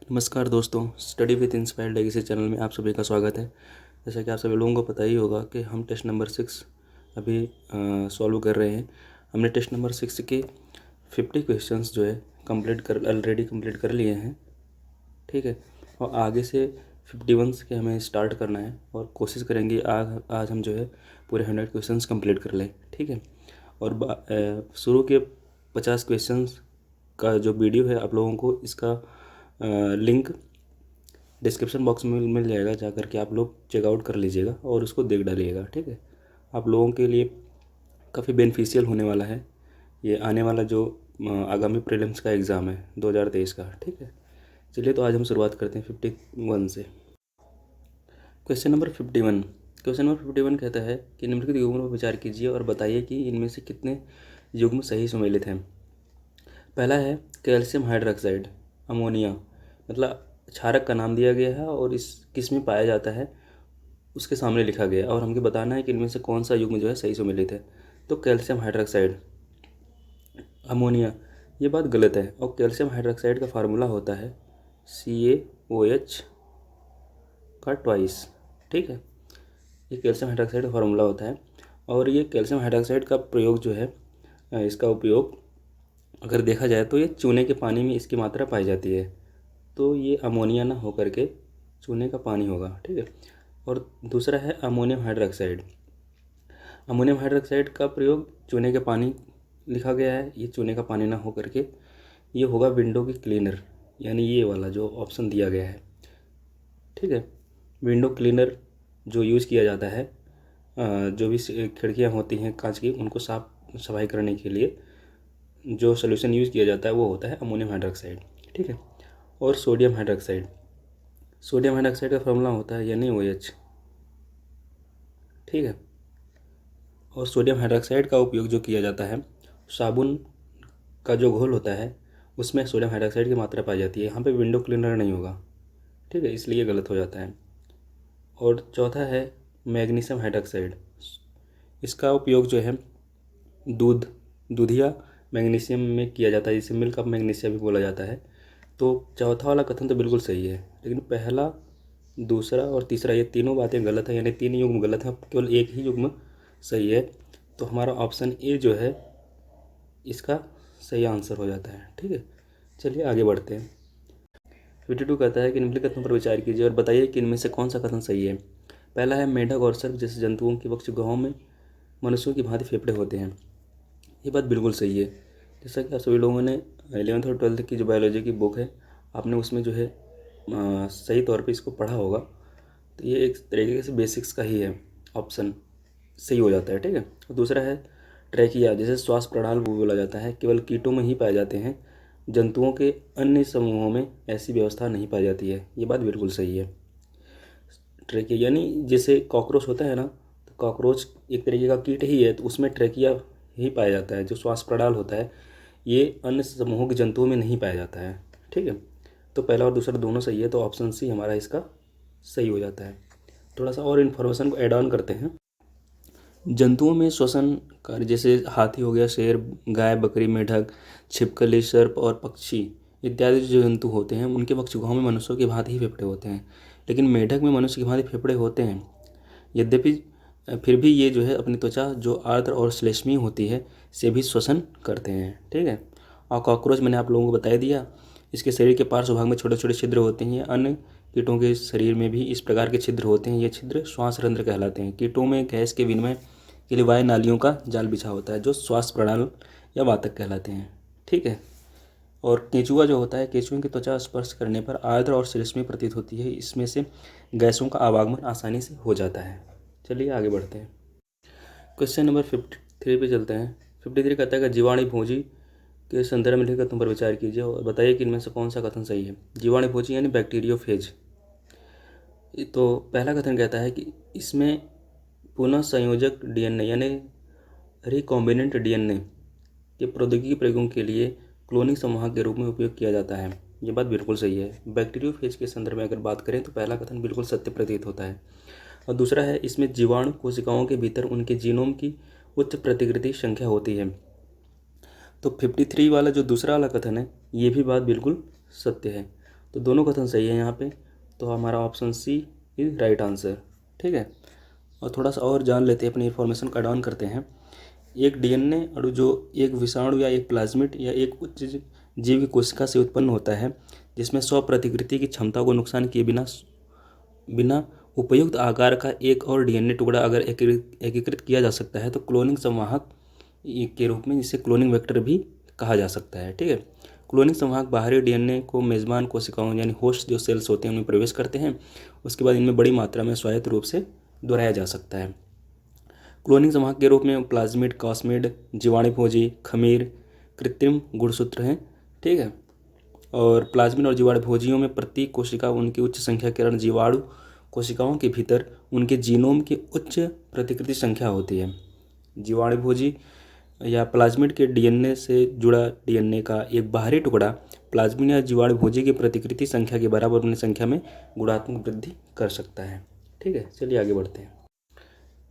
नमस्कार दोस्तों, study with inspired legacy channel में आप सभी का स्वागत है। जैसा कि आप सभी लोगों को पता ही होगा कि हम टेस्ट नंबर 6 अभी सॉल्व कर रहे हैं। हमने टेस्ट नंबर 6 के 50 क्वेश्चंस जो है ऑलरेडी कंप्लीट कर लिए हैं। ठीक है, और आगे से 51 के हमें स्टार्ट करना है और कोशिश करेंगे आज हम जो है पूरे 100 क्वेश्चंस कंप्लीट कर लें। ठीक है, और शुरू के 50 क्वेश्चंस का जो वीडियो है आप लोगों को इसका लिंक डिस्क्रिप्शन बॉक्स में मिल जाएगा, जा कर के आप लोग चेकआउट कर लीजिएगा और उसको देख डालिएगा। ठीक है, आप लोगों के लिए काफ़ी बेनिफिशियल होने वाला है ये आने वाला जो आगामी प्रीलिम्स का एग्ज़ाम है 2023 का। ठीक है, चलिए तो आज हम शुरुआत करते हैं 51 से। Question number 51। क्वेश्चन नंबर 51 कहता है कि निम्नलिखित युग्मों पर विचार कीजिए और बताइए कि इनमें से कितने युग्म सही सुमेलित हैं। पहला है कैल्शियम हाइड्रोक्साइड अमोनिया, मतलब क्षारक का नाम दिया गया है और इस किस में पाया जाता है उसके सामने लिखा गया है और हमको बताना है कि इनमें से कौन सा युग्म जो है सही सुमेलित है। तो कैल्शियम हाइड्रोक्साइड अमोनिया, ये बात गलत है। और कैल्शियम हाइड्रोक्साइड का फार्मूला होता है CaOH का ट्वाइस। ठीक है, ये कैल्शियम हाइड्रोक्साइड का फार्मूला होता है और ये कैल्शियम हाइड्रोक्साइड का प्रयोग जो है इसका उपयोग अगर देखा जाए तो ये चूने के पानी में इसकी मात्रा पाई जाती है, तो ये अमोनिया ना हो करके चूने का पानी होगा। ठीक है, और दूसरा है अमोनियम हाइड्रोक्साइड। अमोनियम हाइड्रोक्साइड का प्रयोग चूने के पानी लिखा गया है, ये चूने का पानी ना हो करके ये होगा विंडो की क्लीनर, यानी ये वाला जो ऑप्शन दिया गया है। ठीक है, विंडो क्लीनर जो यूज़ किया जाता है, जो भी खिड़कियाँ होती हैं कांच की उनको सफाई करने के लिए जो सोल्यूशन यूज़ किया जाता है वो होता है अमोनियम हाइड्रोक्साइड। ठीक है, और सोडियम हाइड्रोक्साइड, सोडियम हाइड्रोक्साइड का फॉर्मूला होता है NaOH। ठीक है, और सोडियम हाइड्रोक्साइड का उपयोग जो किया जाता है साबुन का जो घोल होता है उसमें सोडियम हाइड्रोक्साइड की मात्रा पाई जाती है, यहाँ पे विंडो क्लीनर नहीं होगा। ठीक है, इसलिए गलत हो जाता है। और चौथा है मैग्नीशियम हाइड्रोक्साइड, इसका उपयोग जो है दूधिया मैग्नीशियम में किया जाता है, जिसे मिल्क ऑफ मैग्नीशिया भी बोला जाता है। तो चौथा वाला कथन तो बिल्कुल सही है, लेकिन पहला, दूसरा और तीसरा ये तीनों बातें गलत हैं, यानी तीन युग्म गलत हैं, केवल एक ही युग्म सही है। तो हमारा ऑप्शन ए जो है इसका सही आंसर हो जाता है। ठीक है, चलिए आगे बढ़ते हैं। 52 कहता है कि निम्नलिखित कथनों पर विचार कीजिए और बताइए कि इनमें से कौन सा कथन सही है। पहला है मेढक और सर्प जैसे जंतुओं के वक्षगृहों में मनुष्यों की भांति फेफड़े होते हैं। ये बात बिल्कुल सही है। जैसा कि आप सभी लोगों ने 11th और 12th की जो बायोलॉजी की बुक है आपने उसमें जो है सही तौर पे इसको पढ़ा होगा, तो ये एक तरीके से बेसिक्स का ही है, ऑप्शन सही हो जाता है। ठीक है, और दूसरा है ट्रैकिया, जैसे श्वास प्रणाल वो बोला जाता है, केवल कीटों में ही पाए जाते हैं, जंतुओं के अन्य समूहों में ऐसी व्यवस्था नहीं पाई जाती है। ये बात बिल्कुल सही है। ट्रैकिया यानी जैसे कॉकरोच होता है ना, तो कॉकरोच एक तरीके का कीट ही है, तो उसमें ट्रैकिया ही पाया जाता है। जो श्वास प्रणाल होता है ये अन्य समूहों के जंतुओं में नहीं पाया जाता है। ठीक है, तो पहला और दूसरा दोनों सही है, तो ऑप्शन सी हमारा इसका सही हो जाता है। थोड़ा सा और इन्फॉर्मेशन को ऐड ऑन करते हैं। जंतुओं में श्वसन कार्य जैसे हाथी हो गया, शेर, गाय, बकरी, मेढक, छिपकली, सर्प और पक्षी इत्यादि जो जंतु होते हैं उनके वक्षगृहों में मनुष्यों की भांति ही फेफड़े होते हैं, लेकिन मेढक में मनुष्य की भांति फेफड़े होते हैं। यद्यपि फिर भी ये जो है अपनी त्वचा जो आर्द्र और श्लेष्मीय होती है से भी श्वसन करते हैं। ठीक है, और कॉकरोच मैंने आप लोगों को बता दिया, इसके शरीर के पार्श्व भाग में छोटे छोटे छिद्र होते हैं। अन्य कीटों के शरीर में भी इस प्रकार के छिद्र होते हैं, ये छिद्र श्वास रंध्र कहलाते हैं। कीटों में गैस के विनिमय के लिए वायु नालियों का जाल बिछा होता है जो श्वास प्रणाल या वातक कहलाते हैं। ठीक है, और केंचुआ जो होता है, केंचुए की त्वचा स्पर्श करने पर आर्द्र और श्लेष्मीय प्रतीत होती है, इसमें से गैसों का आवागमन आसानी से हो जाता है। चलिए आगे बढ़ते हैं। क्वेश्चन नंबर 53 पे चलते हैं। 53 कहता है कि जीवाणु भोजी के संदर्भ में लिखित कथन पर विचार कीजिए और बताइए कि इनमें से कौन सा कथन सही है। जीवाणु भोजी यानी बैक्टीरियोफेज। तो पहला कथन कहता है कि इसमें पुनः संयोजक DNA यानी रिकॉम्बिनेंट DNA के प्रौद्योगिकी प्रयोगों के लिए क्लोनिंग संवाहक के रूप में उपयोग किया जाता है। ये बात बिल्कुल सही है। बैक्टीरियोफेज के संदर्भ में अगर बात करें तो पहला कथन बिल्कुल सत्य प्रतीत होता है। और दूसरा है इसमें जीवाणु कोशिकाओं के भीतर उनके जीनोम की उच्च प्रतिकृति संख्या होती है। तो 53 वाला जो दूसरा वाला कथन है ये भी बात बिल्कुल सत्य है। तो दोनों कथन सही है यहाँ पे, तो हमारा option C is right answer. ठीक है, और थोड़ा सा और जान लेते हैं, अपनी इन्फॉर्मेशन का डाउन करते हैं। एक डीएनए अणु जो एक विषाणु या एक प्लाज्मिड या एक उच्च जीव की कोशिका से उत्पन्न होता है, जिसमें स्व प्रतिकृति की क्षमता को नुकसान किए बिना बिना उपयुक्त आकार का एक और डीएनए टुकड़ा अगर एकीकृत किया जा सकता है तो क्लोनिंग संवाहक के रूप में, जिसे क्लोनिंग वेक्टर भी कहा जा सकता है। ठीक है, क्लोनिंग संवाहक बाहरी डीएनए को मेजबान कोशिकाओं यानी होस्ट जो सेल्स होते हैं उनमें प्रवेश करते हैं, उसके बाद इनमें बड़ी मात्रा में स्वायत्त रूप से दोहराया जा सकता है। क्लोनिंग संवाहक के रूप में प्लाज्मिड, कॉस्मिड, जीवाणुभोजी, खमीर, कृत्रिम गुणसूत्र हैं। ठीक है, और प्लाज्मिड और जीवाणुभोजियों में प्रत्येक कोशिका उनकी उच्च संख्या के कारण जीवाणु कोशिकाओं के भीतर उनके जीनोम की उच्च प्रतिकृति संख्या होती है। जीवाणुभोजी या प्लाज्मिड के डीएनए से जुड़ा डीएनए का एक बाहरी टुकड़ा प्लाज्मिड या जीवाणुभोजी की प्रतिकृति संख्या के बराबर अपनी संख्या में गुणात्मक वृद्धि कर सकता है। ठीक है, चलिए आगे बढ़ते हैं।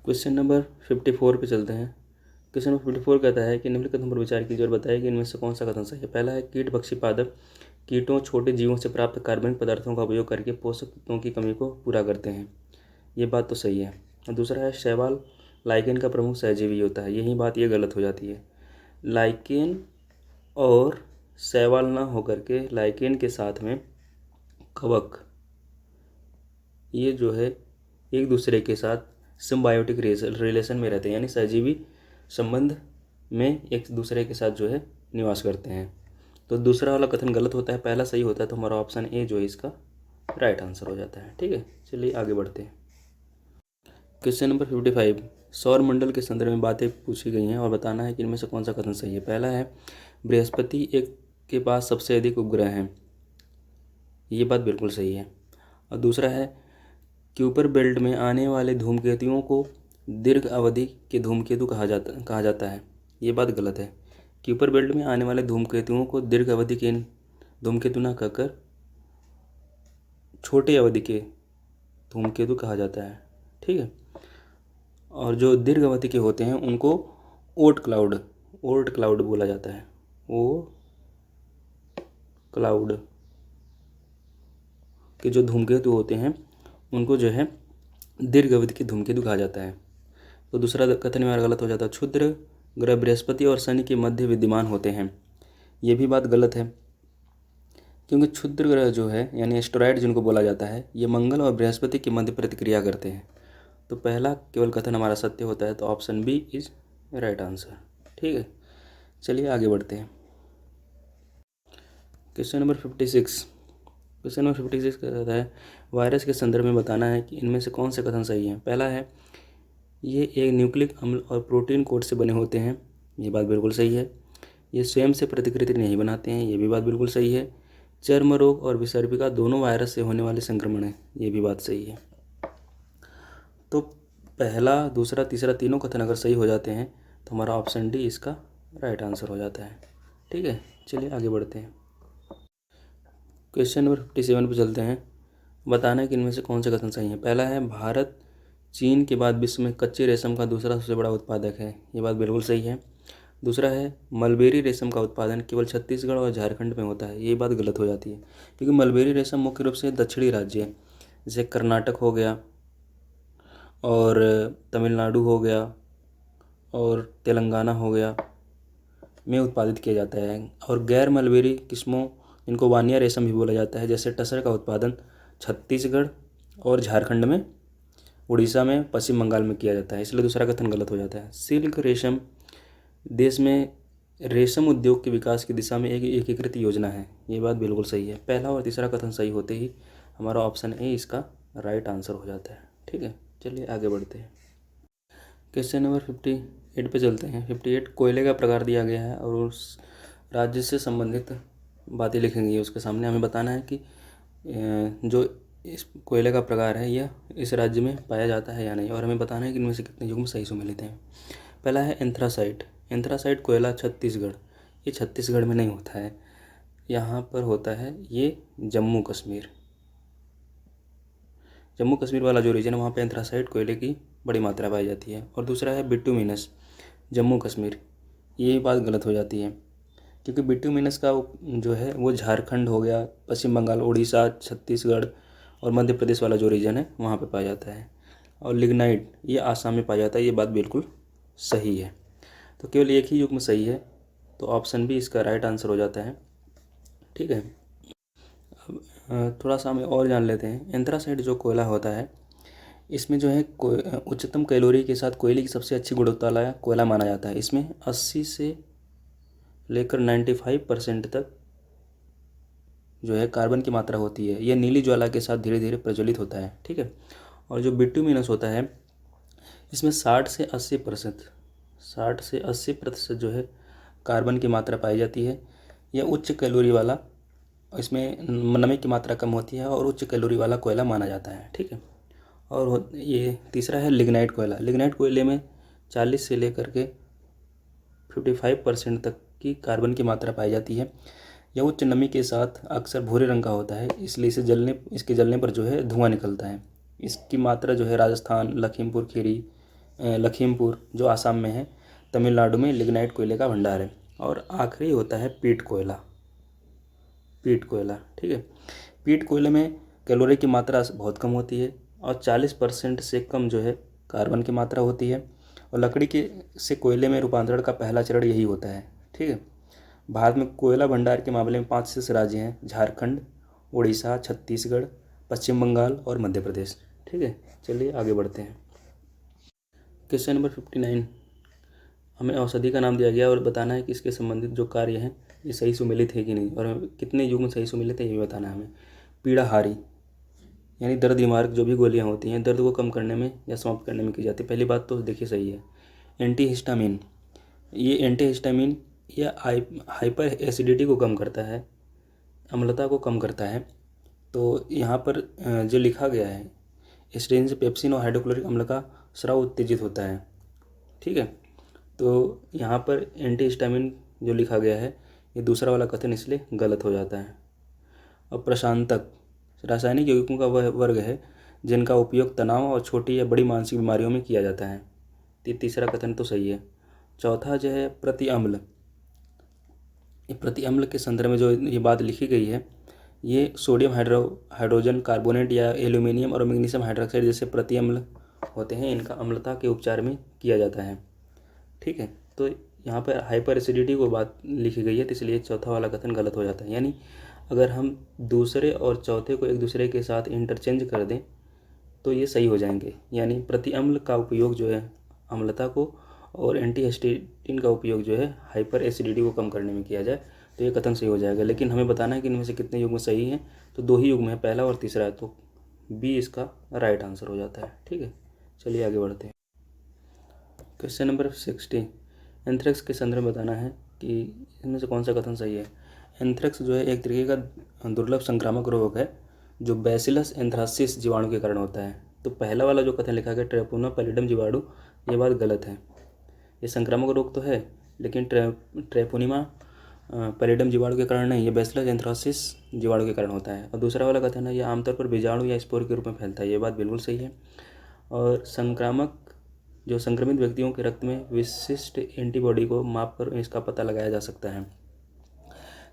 क्वेश्चन नंबर 54 पे चलते हैं। क्वेश्चन नंबर 54 कहता है कि निम्नलिखित कथन पर विचार कीजिए और बताइए कि इनमें से कौन सा कथन सही है। पहला है कीट भक्षी पादप कीटों छोटे जीवों से प्राप्त कार्बनिक पदार्थों का उपयोग करके पोषक तत्वों की कमी को पूरा करते हैं। ये बात तो सही है। और दूसरा है शैवाल लाइकेन का प्रमुख सहजीवी होता है। यही बात ये गलत हो जाती है। लाइकेन और शैवाल ना होकर के लाइकेन के साथ में कवक, ये जो है एक दूसरे के साथ सिम्बायोटिक रिलेशन में रहते हैं, यानी सहजीवी संबंध में एक दूसरे के साथ जो है निवास करते हैं। तो दूसरा वाला कथन गलत होता है, पहला सही होता है, तो हमारा ऑप्शन ए जो है इसका राइट आंसर हो जाता है। ठीक है, चलिए आगे बढ़ते हैं। क्वेश्चन नंबर 55 सौर मंडल के संदर्भ में बातें पूछी गई हैं और बताना है कि इनमें से कौन सा कथन सही है। पहला है बृहस्पति एक के पास सबसे अधिक उपग्रह हैं। ये बात बिल्कुल सही है। और दूसरा है क्यूपर बेल्ट में आने वाले धूमकेतुओं को दीर्घ अवधि के धूमकेतु कहा जाता है। ये बात गलत है। क्यूपर बेल्ट में आने वाले धूमकेतुओं को दीर्घ अवधि के धूमकेतु न कहकर छोटे अवधि के धूमकेतु कहा जाता है। ठीक है, और जो दीर्घ अवधि के होते हैं उनको ओर्ट क्लाउड बोला जाता है। ओर्ट क्लाउड के जो धूमकेतु होते हैं उनको जो है दीर्घ अवधि के धूमकेतु कहा जाता है। तो दूसरा कथन हमारा गलत हो जाता है। क्षुद्र ग्रह बृहस्पति और शनि के मध्य विद्यमान होते हैं। ये भी बात गलत है, क्योंकि क्षुद्र ग्रह जो है यानी एस्टेरॉयड जिनको बोला जाता है, ये मंगल और बृहस्पति के मध्य प्रतिक्रिया करते हैं। तो पहला केवल कथन हमारा सत्य होता है, तो option B is right answer. ठीक है, चलिए आगे बढ़ते हैं। क्वेश्चन नंबर 56 कहता है वायरस के संदर्भ में बताना है कि इनमें से कौन से कथन सही हैं। पहला है ये एक न्यूक्लिक अम्ल और प्रोटीन कोट से बने होते हैं। ये बात बिल्कुल सही है। ये स्वयं से प्रतिकृति नहीं बनाते हैं। ये भी बात बिल्कुल सही है। चर्म रोग और विसर्पिका दोनों वायरस से होने वाले संक्रमण हैं। ये भी बात सही है। तो पहला, दूसरा, तीसरा तीनों कथन अगर सही हो जाते हैं तो हमारा ऑप्शन डी इसका राइट आंसर हो जाता है। ठीक है, चलिए आगे बढ़ते हैं। क्वेश्चन नंबर 57 पे चलते हैं। बताना है कि इनमें से कौन से कथन सही हैं। पहला है भारत चीन के बाद विश्व में कच्चे रेशम का दूसरा सबसे बड़ा उत्पादक है। ये बात बिल्कुल सही है। दूसरा है मलबेरी रेशम का उत्पादन केवल छत्तीसगढ़ और झारखंड में होता है। ये बात गलत हो जाती है, क्योंकि मलबेरी रेशम मुख्य रूप से दक्षिणी राज्य है, जैसे कर्नाटक हो गया और तमिलनाडु हो गया और तेलंगाना हो गया में उत्पादित किया जाता है। और गैर मलबेरी किस्मों जिनको वानिया रेशम भी बोला जाता है, जैसे टसर का उत्पादन छत्तीसगढ़ और झारखंड में, उड़ीसा में, पश्चिम बंगाल में किया जाता है। इसलिए दूसरा कथन गलत हो जाता है। सिल्क रेशम देश में रेशम उद्योग के विकास की दिशा में एक एकीकृत योजना है। ये बात बिल्कुल सही है। पहला और तीसरा कथन सही होते ही हमारा ऑप्शन ए इसका राइट आंसर हो जाता है। ठीक है, चलिए आगे बढ़ते हैं। क्वेश्चन नंबर 58 पे चलते हैं। 58 कोयले का प्रकार दिया गया है और उस राज्य से संबंधित बातें लिखेंगी। उसके सामने हमें बताना है कि जो इस कोयले का प्रकार है यह इस राज्य में पाया जाता है या नहीं, और हमें बताना है कि इनमें से कितने युग्म सही सुमेलित हैं। पहला है एंथ्रासाइट कोयला छत्तीसगढ़। ये छत्तीसगढ़ में नहीं होता है, यहाँ पर होता है ये जम्मू कश्मीर वाला जो रीजन है वहाँ पे एंथ्रासाइट कोयले की बड़ी मात्रा पाई जाती है। और दूसरा है बिटुमिनस जम्मू कश्मीर। ये बात गलत हो जाती है, क्योंकि बिट्यूमिनस का जो है वो झारखंड हो गया, पश्चिम बंगाल, उड़ीसा, छत्तीसगढ़ और मध्य प्रदेश वाला जो रीजन है वहाँ पे पाया जाता है। और लिग्नाइट ये आसाम में पाया जाता है। ये बात बिल्कुल सही है। तो केवल एक ही युग्म सही है, तो ऑप्शन बी इसका राइट आंसर हो जाता है। ठीक है। अब थोड़ा सा हमें और जान लेते हैं। एंथ्रासाइट जो कोयला होता है, इसमें जो है उच्चतम कैलोरी के साथ कोयले की सबसे अच्छी गुणवत्ता वाला कोयला माना जाता है। इसमें 80 से लेकर 95% तक जो है कार्बन की मात्रा होती है। यह नीली ज्वाला के साथ धीरे धीरे प्रज्वलित होता है। ठीक है। और जो बिट्यूमिनस होता है, इसमें 60 से 80% जो है कार्बन की मात्रा पाई जाती है। यह उच्च कैलोरी वाला, इसमें नमी की मात्रा कम होती है और उच्च कैलोरी वाला कोयला माना जाता है। ठीक है। और ये तीसरा है लिग्नाइट कोयला। लिग्नाइट कोयले में 40 से लेकर के 55% तक की कार्बन की मात्रा पाई जाती है। यह उच्च नमी के साथ अक्सर भूरे रंग का होता है, इसलिए इसके जलने पर जो है धुआं निकलता है। इसकी मात्रा जो है राजस्थान, लखीमपुर जो आसाम में है, तमिलनाडु में लिग्नाइट कोयले का भंडार है। और आखिरी होता है पीट कोयला। ठीक है। पीट कोयले में कैलोरी की मात्रा बहुत कम होती है और 40% से कम जो है कार्बन की मात्रा होती है। और लकड़ी के से कोयले में रूपांतरण का पहला चरण यही होता है। ठीक है। भारत में कोयला भंडार के मामले में 5 से राज्य हैं: झारखंड, उड़ीसा, छत्तीसगढ़, पश्चिम बंगाल और मध्य प्रदेश। ठीक है। चलिए आगे बढ़ते हैं। क्वेश्चन नंबर 59, हमें औषधि का नाम दिया गया और बताना है कि इसके संबंधित जो कार्य हैं ये सही सुमेलित है कि नहीं, और कितने युग में सही सुमेलित है ये भी बताना है हमें। पीड़ाहारी यानी दर्द निवारक जो भी गोलियां होती हैं, दर्द को कम करने में या समाप्त करने में की जाती है। पहली बात तो देखिए सही है। एंटीहिस्टामिन, ये एंटीहिस्टामिन या हाइपर एसिडिटी को कम करता है, अम्लता को कम करता है। तो यहाँ पर जो लिखा गया है, स्टेरिन से पेप्सिन और हाइड्रोक्लोरिक अम्ल का स्राव उत्तेजित होता है। ठीक है। तो यहाँ पर एंटीहिस्टामिन जो लिखा गया है, ये दूसरा वाला कथन इसलिए गलत हो जाता है। और प्रशांतक रासायनिक यौगिकों का वह वर्ग है जिनका उपयोग तनाव और छोटी या बड़ी मानसिक बीमारियों में किया जाता है। तीसरा कथन तो सही है। चौथा जो है प्रति अम्ल, ये प्रति अम्ल के संदर्भ में जो ये बात लिखी गई है, ये सोडियम हाइड्रोजन कार्बोनेट या एल्यूमिनियम और मैग्नीशियम हाइड्रोक्साइड जैसे प्रति अम्ल होते हैं, इनका अम्लता के उपचार में किया जाता है। ठीक है। तो यहाँ पर हाइपर एसिडिटी को बात लिखी गई है, तो इसलिए चौथा वाला कथन गलत हो जाता है। यानी अगर हम दूसरे और चौथे को एक दूसरे के साथ इंटरचेंज कर दें तो ये सही हो जाएंगे। यानी प्रति अम्ल का उपयोग जो है अम्लता को, और एंटीहिस्टामिन का उपयोग जो है हाइपर एसिडिटी को कम करने में किया जाए, तो ये कथन सही हो जाएगा। लेकिन हमें बताना है कि इनमें से कितने युग्म सही हैं। तो 2 ही युग्म है, पहला और तीसरा है, तो बी इसका राइट आंसर हो जाता है। ठीक है। चलिए आगे बढ़ते हैं। क्वेश्चन नंबर 60, एंथ्रेक्स के संदर्भ में बताना है कि इनमें से कौन सा कथन सही है। एंथ्रेक्स जो है एक तरीके का दुर्लभ संक्रामक रोग है जो बैसिलस एंथ्रासिस जीवाणु के कारण होता है। तो पहला वाला जो कथन लिखा गया ट्रैपोना पैलिडम जीवाणु, ये बात गलत है। ये संक्रामक रोग तो है, लेकिन ट्रैपोनिमा पैलिडम जीवाणु के कारण नहीं, ये बैसिलस एंथ्रासिस जीवाणु के कारण होता है। और दूसरा वाला कथन है ये आमतौर पर बीजाणु या स्पोर के रूप में फैलता है, ये बात बिल्कुल सही है। और संक्रमित व्यक्तियों के रक्त में विशिष्ट एंटीबॉडी को मापकर इसका पता लगाया जा सकता है।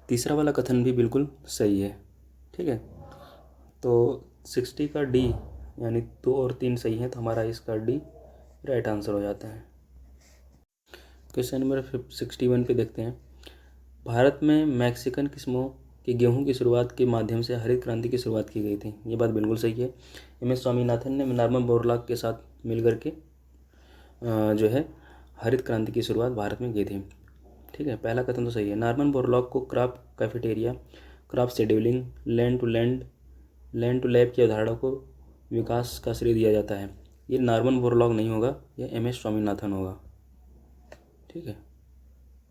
तीसरा वाला कथन भी बिल्कुल सही है। ठीक है। तो 60 का डी यानी 2 और 3 सही है, तो हमारा इसका डी राइट आंसर हो जाता है। क्वेश्चन नंबर 61 पे देखते हैं। भारत में मैक्सिकन किस्मों के गेहूं की शुरुआत के माध्यम से हरित क्रांति की शुरुआत की गई थी, ये बात बिल्कुल सही है। MS स्वामीनाथन ने नॉर्मन बोरलॉग के साथ मिलकर के जो है हरित क्रांति की शुरुआत भारत में की थी। ठीक है। पहला कथन तो सही है। नॉर्मन बोरलॉग को crop cafeteria, crop scheduling, land to lab की अवधारणा को विकास का श्रेय दिया जाता है। ये नॉर्मन बोरलॉग नहीं होगा, ये MS स्वामीनाथन होगा। ठीक है।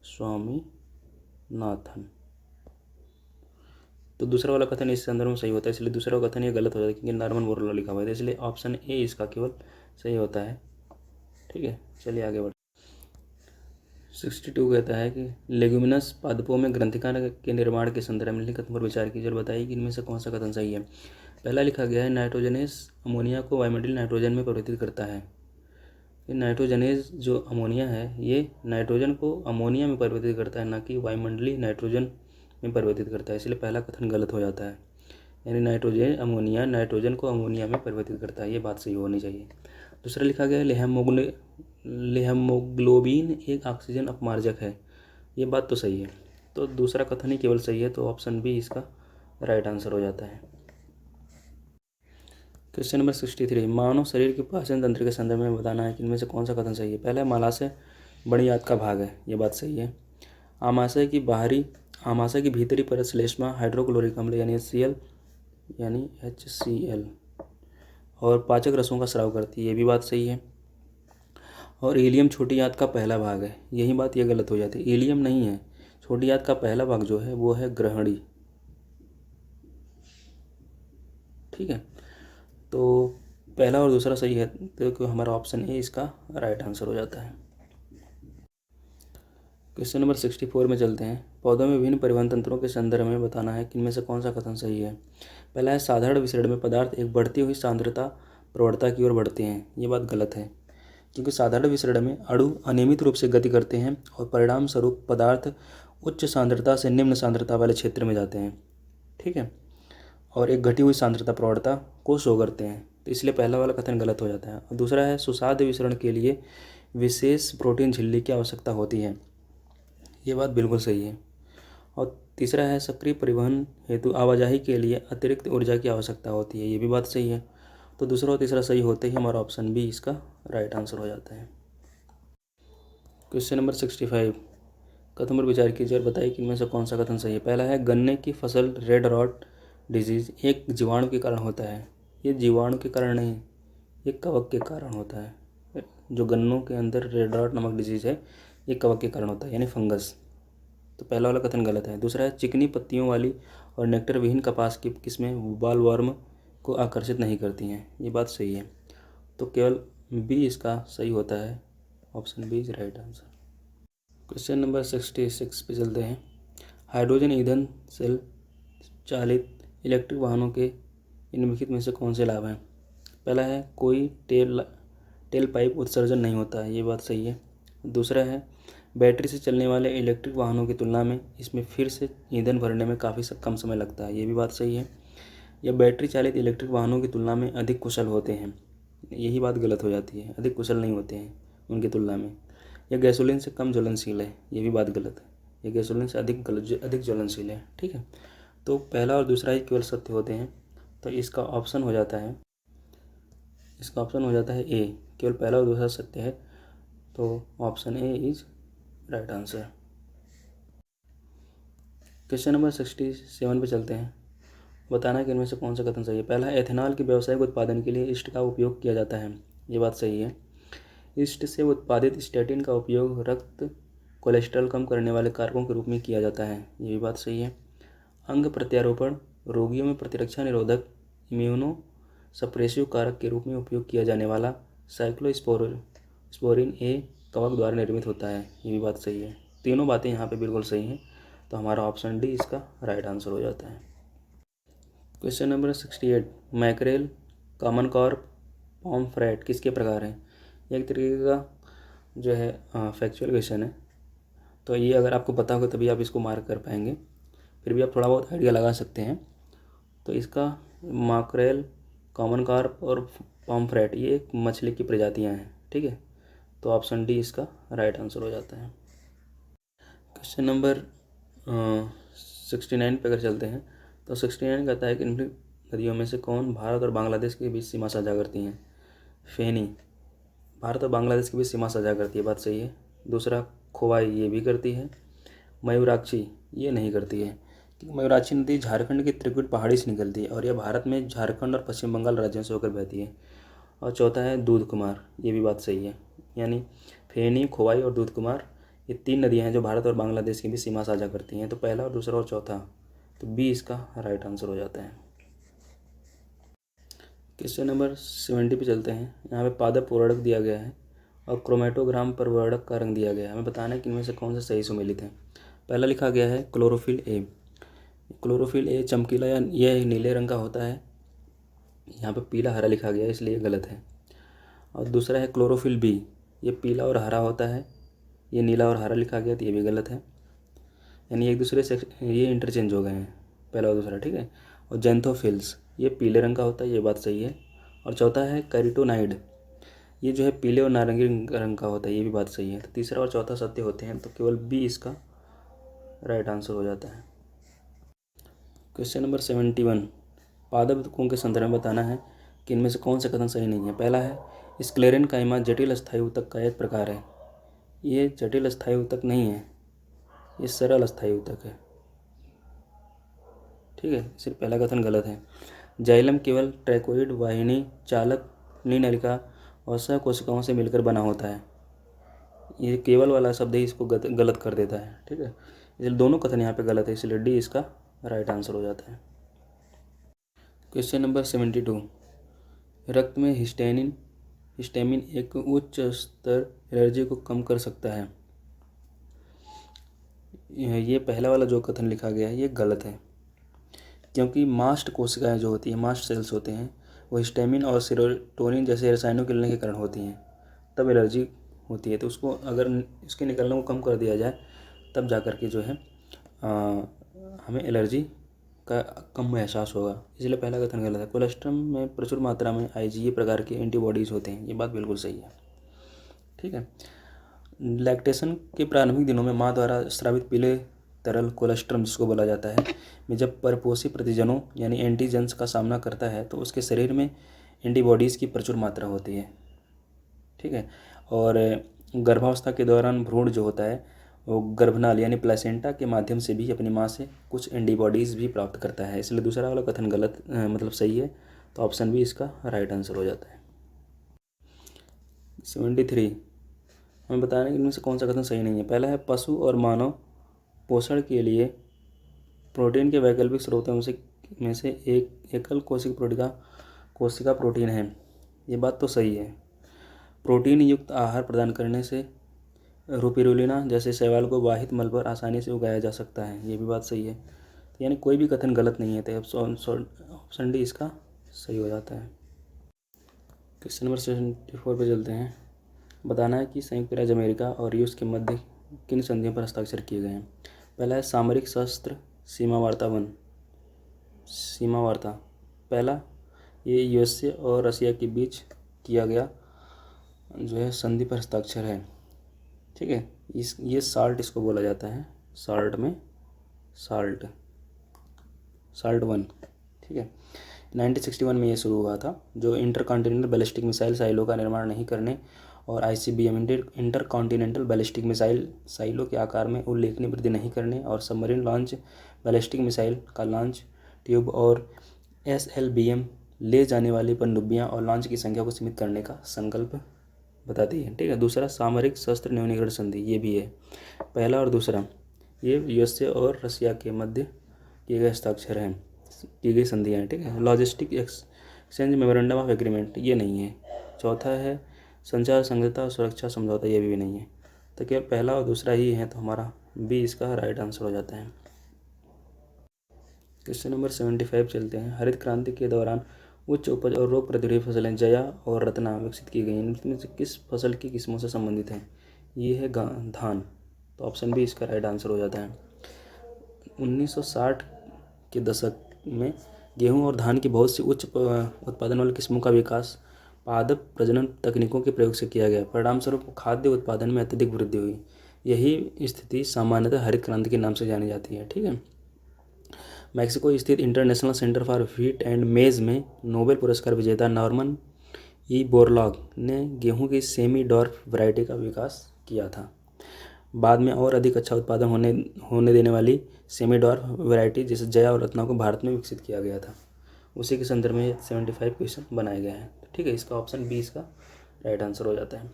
स्वामीनाथन। तो दूसरा वाला कथन इस संदर्भ में सही होता है, इसलिए दूसरा कथन ये गलत हो जाता है क्योंकि नॉर्मन बोरलॉग लिखा हुआ है, इसलिए ऑप्शन ए इसका केवल सही होता है। ठीक है। चलिए आगे बढ़ते। 62 कहता है कि लेग्यूमिनस पादपों में ग्रंथिका के निर्माण के संदर्भ में लिखित पर विचार कीजिए और बताइए कि इनमें से कौन सा कथन सही है। पहला लिखा गया है नाइट्रोजनस अमोनिया को वायुमंडलीय नाइट्रोजन में परिवर्तित करता है। ये नाइट्रोजनेज जो अमोनिया है ये नाइट्रोजन को अमोनिया में परिवर्तित करता है, ना कि वायुमंडलीय नाइट्रोजन में परिवर्तित करता है, इसलिए पहला कथन गलत हो जाता है। यानी नाइट्रोजन अमोनिया नाइट्रोजन को अमोनिया में परिवर्तित करता है, ये बात सही होनी चाहिए। दूसरा लिखा गया है लेहेमोग्लोबिन एक ऑक्सीजन अपमार्जक है, ये बात तो सही है। तो दूसरा कथन ही केवल सही है, तो ऑप्शन बी इसका राइट आंसर हो जाता है। क्वेश्चन नंबर 63, मानव शरीर के पाचन तंत्र के संदर्भ में बताना है कि इनमें से कौन सा कथन सही है। पहला है मलाशय बड़ी आंत का भाग है, ये बात सही है। आमाशय की भीतरी परत श्लेष्मा हाइड्रोक्लोरिक अम्ल यानी HCl और पाचक रसों का स्राव करती है, ये भी बात सही है। और ईलियम छोटी आंत का पहला भाग है, यही बात ये गलत हो जाती है, ईलियम नहीं है, छोटी आंत का पहला भाग जो है वो है ग्रहणी। ठीक है, तो पहला और दूसरा सही है, तो हमारा ऑप्शन ए इसका राइट आंसर हो जाता है। क्वेश्चन नंबर 64 में चलते हैं। पौधों में विभिन्न परिवहन तंत्रों के संदर्भ में बताना है कि इनमें से कौन सा कथन सही है। पहला है साधारण विसरण में पदार्थ एक बढ़ती हुई सांद्रता प्रवणता की ओर बढ़ते हैं, ये बात गलत है, क्योंकि साधारण विसरण में अणु अनियमित रूप से गति करते हैं और परिणाम स्वरूप पदार्थ उच्च सांद्रता से निम्न सांद्रता वाले क्षेत्र में जाते हैं। ठीक है, और एक घटी हुई सांद्रता प्रवणता को शो करते हैं, तो इसलिए पहला वाला कथन गलत हो जाता है। और दूसरा है सुसाध्य विसरण के लिए विशेष प्रोटीन झिल्ली की आवश्यकता होती है, ये बात बिल्कुल सही है। और तीसरा है सक्रिय परिवहन हेतु आवाजाही के लिए अतिरिक्त ऊर्जा की आवश्यकता होती है, ये भी बात सही है। तो दूसरा और तीसरा सही होते ही हमारा ऑप्शन बी इसका राइट आंसर हो जाता है। क्वेश्चन नंबर 65, कथन पर विचार कीजिए और बताइए कि इनमें से कौन सा कथन सही है। पहला है गन्ने की फसल रेड रॉट डिजीज़ एक जीवाणु के कारण होता है, ये जीवाणु के कारण नहीं, ये कवक के कारण होता है। जो गन्नों के अंदर रेड रॉट नामक डिजीज़ है ये कवक के कारण होता है, यानी फंगस। तो पहला वाला कथन गलत है। दूसरा है चिकनी पत्तियों वाली और नेक्टर विहीन कपास की किस्में बालवर्म को आकर्षित नहीं करती हैं, ये बात सही है। तो केवल बी इसका सही होता है, option B is right answer. Question number 66 पे चलते हैं। हाइड्रोजन ईंधन सेल चालित इलेक्ट्रिक वाहनों के निम्नलिखित में से कौन से लाभ हैं। पहला है कोई टेल पाइप उत्सर्जन नहीं होता है, ये बात सही है। दूसरा है बैटरी से चलने वाले इलेक्ट्रिक वाहनों की तुलना में इसमें फिर से ईंधन भरने में काफ़ी कम समय लगता है, ये भी बात सही है। यह बैटरी चालित इलेक्ट्रिक वाहनों की तुलना में अधिक कुशल होते हैं, यही बात गलत हो जाती है, अधिक कुशल नहीं होते हैं उनकी तुलना में। यह गैसोलीन से कम ज्वलनशील है, ये भी बात गलत है, यह गैसोलीन से अधिक ज्वलनशील है। ठीक है, तो पहला और दूसरा ही केवल सत्य होते हैं, तो इसका ऑप्शन हो जाता है ए, केवल पहला और दूसरा सत्य है, तो option A is right answer. Question number 67 पे चलते हैं। बताना कि इनमें से कौन सा कथन सही है। पहला है एथेनॉल के व्यावसायिक उत्पादन के लिए ईस्ट का उपयोग किया जाता है, ये बात सही है। ईस्ट से उत्पादित स्टैटिन का उपयोग रक्त कोलेस्ट्रॉल कम करने वाले कारकों के रूप में किया जाता है, ये भी बात सही है। अंग प्रत्यारोपण रोगियों में प्रतिरक्षा निरोधक इम्यूनो सप्रेसिव कारक के रूप में उपयोग किया जाने वाला साइक्लोस्पोरिन ए कवक द्वारा निर्मित होता है, ये भी बात सही है। तीनों बातें यहाँ पे बिल्कुल सही हैं, तो हमारा ऑप्शन डी इसका राइट आंसर हो जाता है। Question number 68, mackerel common carp pomfret किसके प्रकार हैं। एक तरीके का जो है फैक्चुअल क्वेश्चन है, तो ये अगर आपको पता होगा तभी आप इसको मार्क कर पाएंगे, फिर भी आप थोड़ा बहुत आइडिया लगा सकते हैं। तो इसका मैकरेल कॉमन कार्प और पॉम्फ्रेट ये एक मछली की प्रजातियां हैं। ठीक है, तो ऑप्शन डी इसका राइट आंसर हो जाता है। क्वेश्चन नंबर 69 पे अगर चलते हैं, तो 69 कहता है कि निम्नलिखित नदियों में से कौन भारत और बांग्लादेश के बीच सीमा साझा करती हैं। फेनी भारत और बांग्लादेश के बीच सीमा साझा करती है, बात सही है। दूसरा खोवाई ये भी करती है। मयूराक्षी ये नहीं करती है, क्योंकि मयूराक्षी नदी झारखंड की त्रिकुट पहाड़ी से निकलती है और यह भारत में झारखंड और पश्चिम बंगाल राज्यों से होकर बहती है। और चौथा है दूध कुमार, ये भी बात सही है। यानी फेनी, खोवाई और दूध कुमार ये तीन नदियां हैं जो भारत और बांग्लादेश की भी सीमा साझा करती हैं, तो पहला और दूसरा और चौथा, तो बी इसका राइट आंसर हो जाता है। क्वेश्चन नंबर 70 पे चलते हैं। यहाँ पे पादप वर्णक दिया गया है और क्रोमेटोग्राम पर वर्णक का रंग दिया गया है, हमें बताना है कि इनमें से कौन सा सही सुमेलित है। पहला लिखा गया है क्लोरोफिल ए। क्लोरोफिल ए चमकीला या यह नीले रंग का होता है, यहाँ पे पीला हरा लिखा गया है इसलिए गलत है। और दूसरा है क्लोरोफिल बी, ये पीला और हरा होता है, ये नीला और हरा लिखा गया तो ये भी गलत है, यानी एक दूसरे से ये इंटरचेंज हो गए हैं पहला और दूसरा, ठीक है। और जेंथोफिल्स ये पीले रंग का होता है, ये बात सही है। और चौथा है कैरिटोनाइड, ये जो है पीले और नारंगी रंग का होता है, ये भी बात सही है। तो तीसरा और चौथा सत्य होते हैं, तो केवल बी इसका राइट आंसर हो जाता है। क्वेश्चन नंबर 71, पादप तत्वों के संदर्भ में बताना है कि इनमें से कौन सा कथन सही नहीं है। पहला है स्क्लेरेन काइमा जटिल अस्थायी ऊतक का एक प्रकार है, ये जटिल अस्थायी ऊतक नहीं है, ये सरल अस्थायी ऊतक है, ठीक है, सिर्फ पहला कथन गलत है। जाइलम केवल ट्रैकोइड वाहिनी चालक नलिका और सहकोशिकाओं से मिलकर बना होता है, ये केवल वाला शब्द ही इसको गलत कर देता है, ठीक है, इसलिए दोनों कथन यहाँ पे गलत है, इसलिए डी इसका राइट आंसर हो जाता है। क्वेश्चन नंबर 72, रक्त में हिस्टामिन एक उच्च स्तर एलर्जी को कम कर सकता है, ये पहला वाला जो कथन लिखा गया है ये गलत है, क्योंकि मास्ट कोशिकाएं जो होती हैं, मास्ट सेल्स होते हैं, वो हिस्टामिन और सेरोटोनिन जैसे रसायनों के निकलने के कारण होती हैं, तब एलर्जी होती है। तो उसको अगर इसके निकलने को कम कर दिया जाए तब जा कर के जो है हमें एलर्जी का कम एहसास होगा, इसलिए पहला कथन गलत है। कोलेस्ट्रम में प्रचुर मात्रा में IgE प्रकार के एंटीबॉडीज़ होते हैं, ये बात बिल्कुल सही है, ठीक है। लैक्टेशन के प्रारंभिक दिनों में माँ द्वारा स्रावित पीले तरल कोलेस्ट्रम जिसको बोला जाता है में जब परपोषी प्रतिजनों यानी एंटीजेंस का सामना करता है तो उसके शरीर में एंटीबॉडीज़ की प्रचुर मात्रा होती है, ठीक है। और गर्भावस्था के दौरान भ्रूण जो होता है वो गर्भनाल यानी प्लेसेंटा के माध्यम से भी अपनी माँ से कुछ एंटीबॉडीज़ भी प्राप्त करता है, इसलिए दूसरा वाला कथन गलत मतलब सही है, तो ऑप्शन बी इसका राइट आंसर हो जाता है। 73, हमें बताना है कि इनमें से कौन सा कथन सही नहीं है। पहला है पशु और मानव पोषण के लिए प्रोटीन के वैकल्पिक स्रोतों में से एक एकल कोशिका प्रोटीन है, ये बात तो सही है। प्रोटीन युक्त आहार प्रदान करने से रूपिरुलिना जैसे शैवाल को वाहित मल पर आसानी से उगाया जा सकता है, ये भी बात सही है। तो यानी कोई भी कथन गलत नहीं है, तो ऑप्शन डी इसका सही हो जाता है। क्वेश्चन नंबर 74 पे चलते हैं। बताना है कि संयुक्त राज्य अमेरिका और रूस के मध्य किन संधियों पर हस्ताक्षर किए गए हैं। पहला है सामरिक शस्त्र सीमा वार्ता, पहला ये USA और रसिया के बीच किया गया जो है संधि पर हस्ताक्षर है, ठीक है। ये साल्ट इसको बोला जाता है, साल्ट 1, ठीक है। 1961 में ये शुरू हुआ था, जो इंटरकॉन्टिनेंटल बैलिस्टिक मिसाइल साइलों का निर्माण नहीं करने और ICBM इंटरकॉन्टिनेंटल बैलिस्टिक मिसाइल साइलों के आकार में उल्लेखनीय वृद्धि नहीं करने और सबमरीन लॉन्च बैलिस्टिक मिसाइल का लॉन्च ट्यूब और SLBM ले जाने वाली पनडुब्बियां और लॉन्च की संख्या को सीमित करने का संकल्प बताती है, ठीक है। दूसरा सामरिक शस्त्र न्यूनीकरण संधि, ये भी है, पहला और दूसरा ये USA और रसिया के मध्य किए गए हस्ताक्षर हैं, की गई संधियाँ हैं, ठीक है। Logistic exchange memorandum of agreement, ये नहीं है। चौथा है संचार संगठित और सुरक्षा समझौता, ये भी नहीं है। तो केवल पहला और दूसरा ही है, तो हमारा बी इसका राइट आंसर हो जाता है। क्वेश्चन नंबर 75 चलते हैं। हरित क्रांति के दौरान उच्च उपज और रोग प्रतिरोधी फसलें जया और रत्ना विकसित की गई, इनमें से किस फसल की किस्मों से संबंधित हैं। ये है धान, तो ऑप्शन बी इसका राइट आंसर हो जाता है। 1960 के दशक में गेहूं और धान की बहुत सी उच्च उत्पादन वाली किस्मों का विकास पादप प्रजनन तकनीकों के प्रयोग से किया गया, परिणामस्वरूप खाद्य उत्पादन में अत्यधिक वृद्धि हुई। यही स्थिति सामान्यतः हरित क्रांति के नाम से जानी जाती है, ठीक है। मैक्सिको स्थित international centre for wheat and मेज में नोबेल पुरस्कार विजेता नॉर्मन बोरलॉग ने गेहूं की सेमी डॉर्फ वैरायटी का विकास किया था। बाद में और अधिक अच्छा उत्पादन होने देने वाली सेमी डॉर्फ वैरायटी जैसे जया और रत्ना को भारत में विकसित किया गया था। उसी के संदर्भ में 75 क्वेश्चन बनाए गए हैं, ठीक है। इसका ऑप्शन बी इसका राइट आंसर हो जाता है।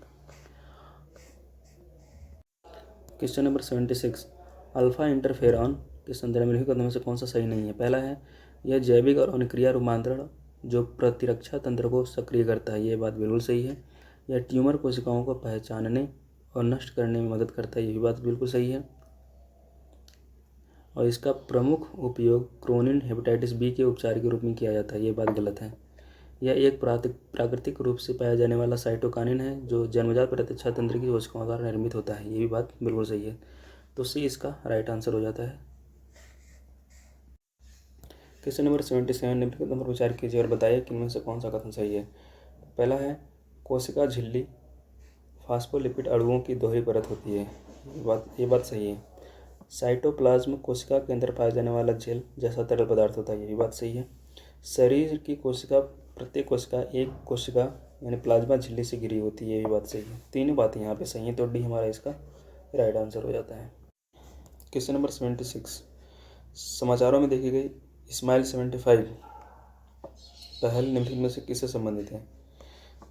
क्वेश्चन नंबर 76, अल्फा इंटरफेरॉन के संदर्भ में निम्नलिखित कथनों में से कौन सा सही नहीं है। पहला है यह जैविक और अनुक्रिया रूपांतरण जो प्रतिरक्षा तंत्र को सक्रिय करता है, ये बात बिल्कुल सही है। यह ट्यूमर कोशिकाओं को पहचानने और नष्ट करने में मदद करता है, ये भी बात बिल्कुल सही है। और इसका प्रमुख उपयोग क्रोनिन हेपेटाइटिस बी के उपचार के रूप में किया जाता है, ये बात गलत है। यह एक प्राकृतिक रूप से पाया जाने वाला साइटोकाइनिन है जो जन्मजात प्रतिरक्षा तंत्र की कोशिकाओं द्वारा निर्मित होता है। ये भी बात बिल्कुल सही है, तो सी इसका राइट आंसर हो जाता है। क्वेश्चन नंबर 77, निम्नलिखित पर विचार कीजिए और बताइए कि इनमें से कौन सा कथन सही है। पहला है कोशिका झिल्ली फास्फोलिपिड अणुओं की दोहरी परत होती है, ये बात सही है। साइटोप्लाज्म कोशिका के अंदर पाया जाने वाला जेल जैसा तरल पदार्थ होता है, ये भी बात सही है। शरीर की कोशिका प्रत्येक कोशिका एक कोशिका यानी प्लाज्मा झिल्ली से घिरी होती है, ये भी बात सही है। तीनों बातें यहाँ पे सही हैं, तो डी हमारा इसका राइट आंसर हो जाता है। क्वेश्चन नंबर 76, समाचारों में देखी गई इस्माइल 75 पहल निम्नलिखित में से किससे संबंधित है।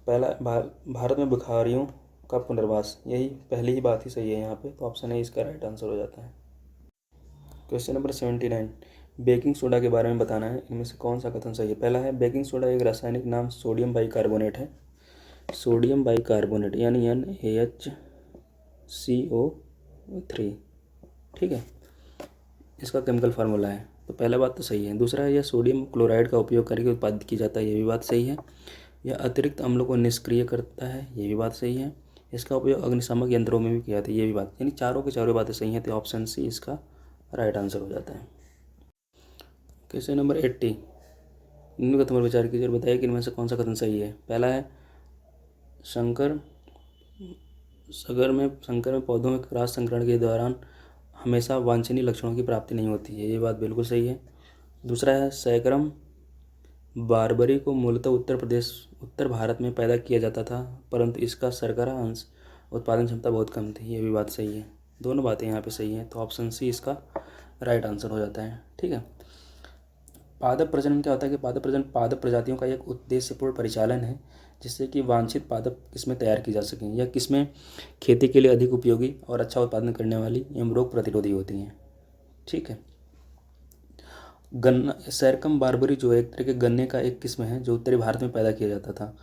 पहला भारत में भिखारियों का पुनर्वास, यही पहली ही बात ही सही है यहाँ पे, तो ऑप्शन ए इसका राइट आंसर हो जाता है। क्वेश्चन नंबर 79, बेकिंग सोडा के बारे में बताना है, इनमें से कौन सा कथन सही है। पहला है बेकिंग सोडा एक रासायनिक नाम सोडियम बाइकार्बोनेट है, सोडियम बाइकार्बोनेट यानी NaHCO3, ठीक है, इसका केमिकल फार्मूला है, तो पहला बात तो सही है। दूसरा है यह सोडियम क्लोराइड का उपयोग करके उत्पादित की जाता है, ये भी बात सही है। यह अतिरिक्त अम्लों को निष्क्रिय करता है, ये भी बात सही है। इसका उपयोग अग्निशामक यंत्रों में भी किया जाता है, ये भी बात, यानी चारों की चारों बातें सही हैं, तो ऑप्शन सी इसका राइट आंसर हो जाता है। क्वेश्चन नंबर 80, निम्नलिखित पर विचार कीजिए और बताइए कि इनमें से कौन सा कथन सही है। पहला है संकर में पौधों में क्रॉस संकरण के दौरान हमेशा वांछनीय लक्षणों की प्राप्ति नहीं होती है, ये बात बिल्कुल सही है। दूसरा है सैकरम बारबरी को मूलतः उत्तर भारत में पैदा किया जाता था, परंतु इसका शर्करा अंश उत्पादन क्षमता बहुत कम थी, ये भी बात सही है। दोनों बातें यहाँ पे सही हैं, तो ऑप्शन सी इसका राइट आंसर हो जाता है, ठीक है। पादप प्रजनन क्या होता है कि पादप प्रजनन पादप प्रजातियों का एक उद्देश्यपूर्ण परिचालन है जिससे कि वांछित पादप किस्में तैयार की जा सकें। यह किस्में खेती के लिए अधिक उपयोगी और अच्छा उत्पादन करने वाली एवं रोग प्रतिरोधी होती हैं, ठीक है। गन्ना सैरकम बारबरी जो एक तरह के गन्ने का एक किस्म है जो उत्तरी भारत में पैदा किया जाता था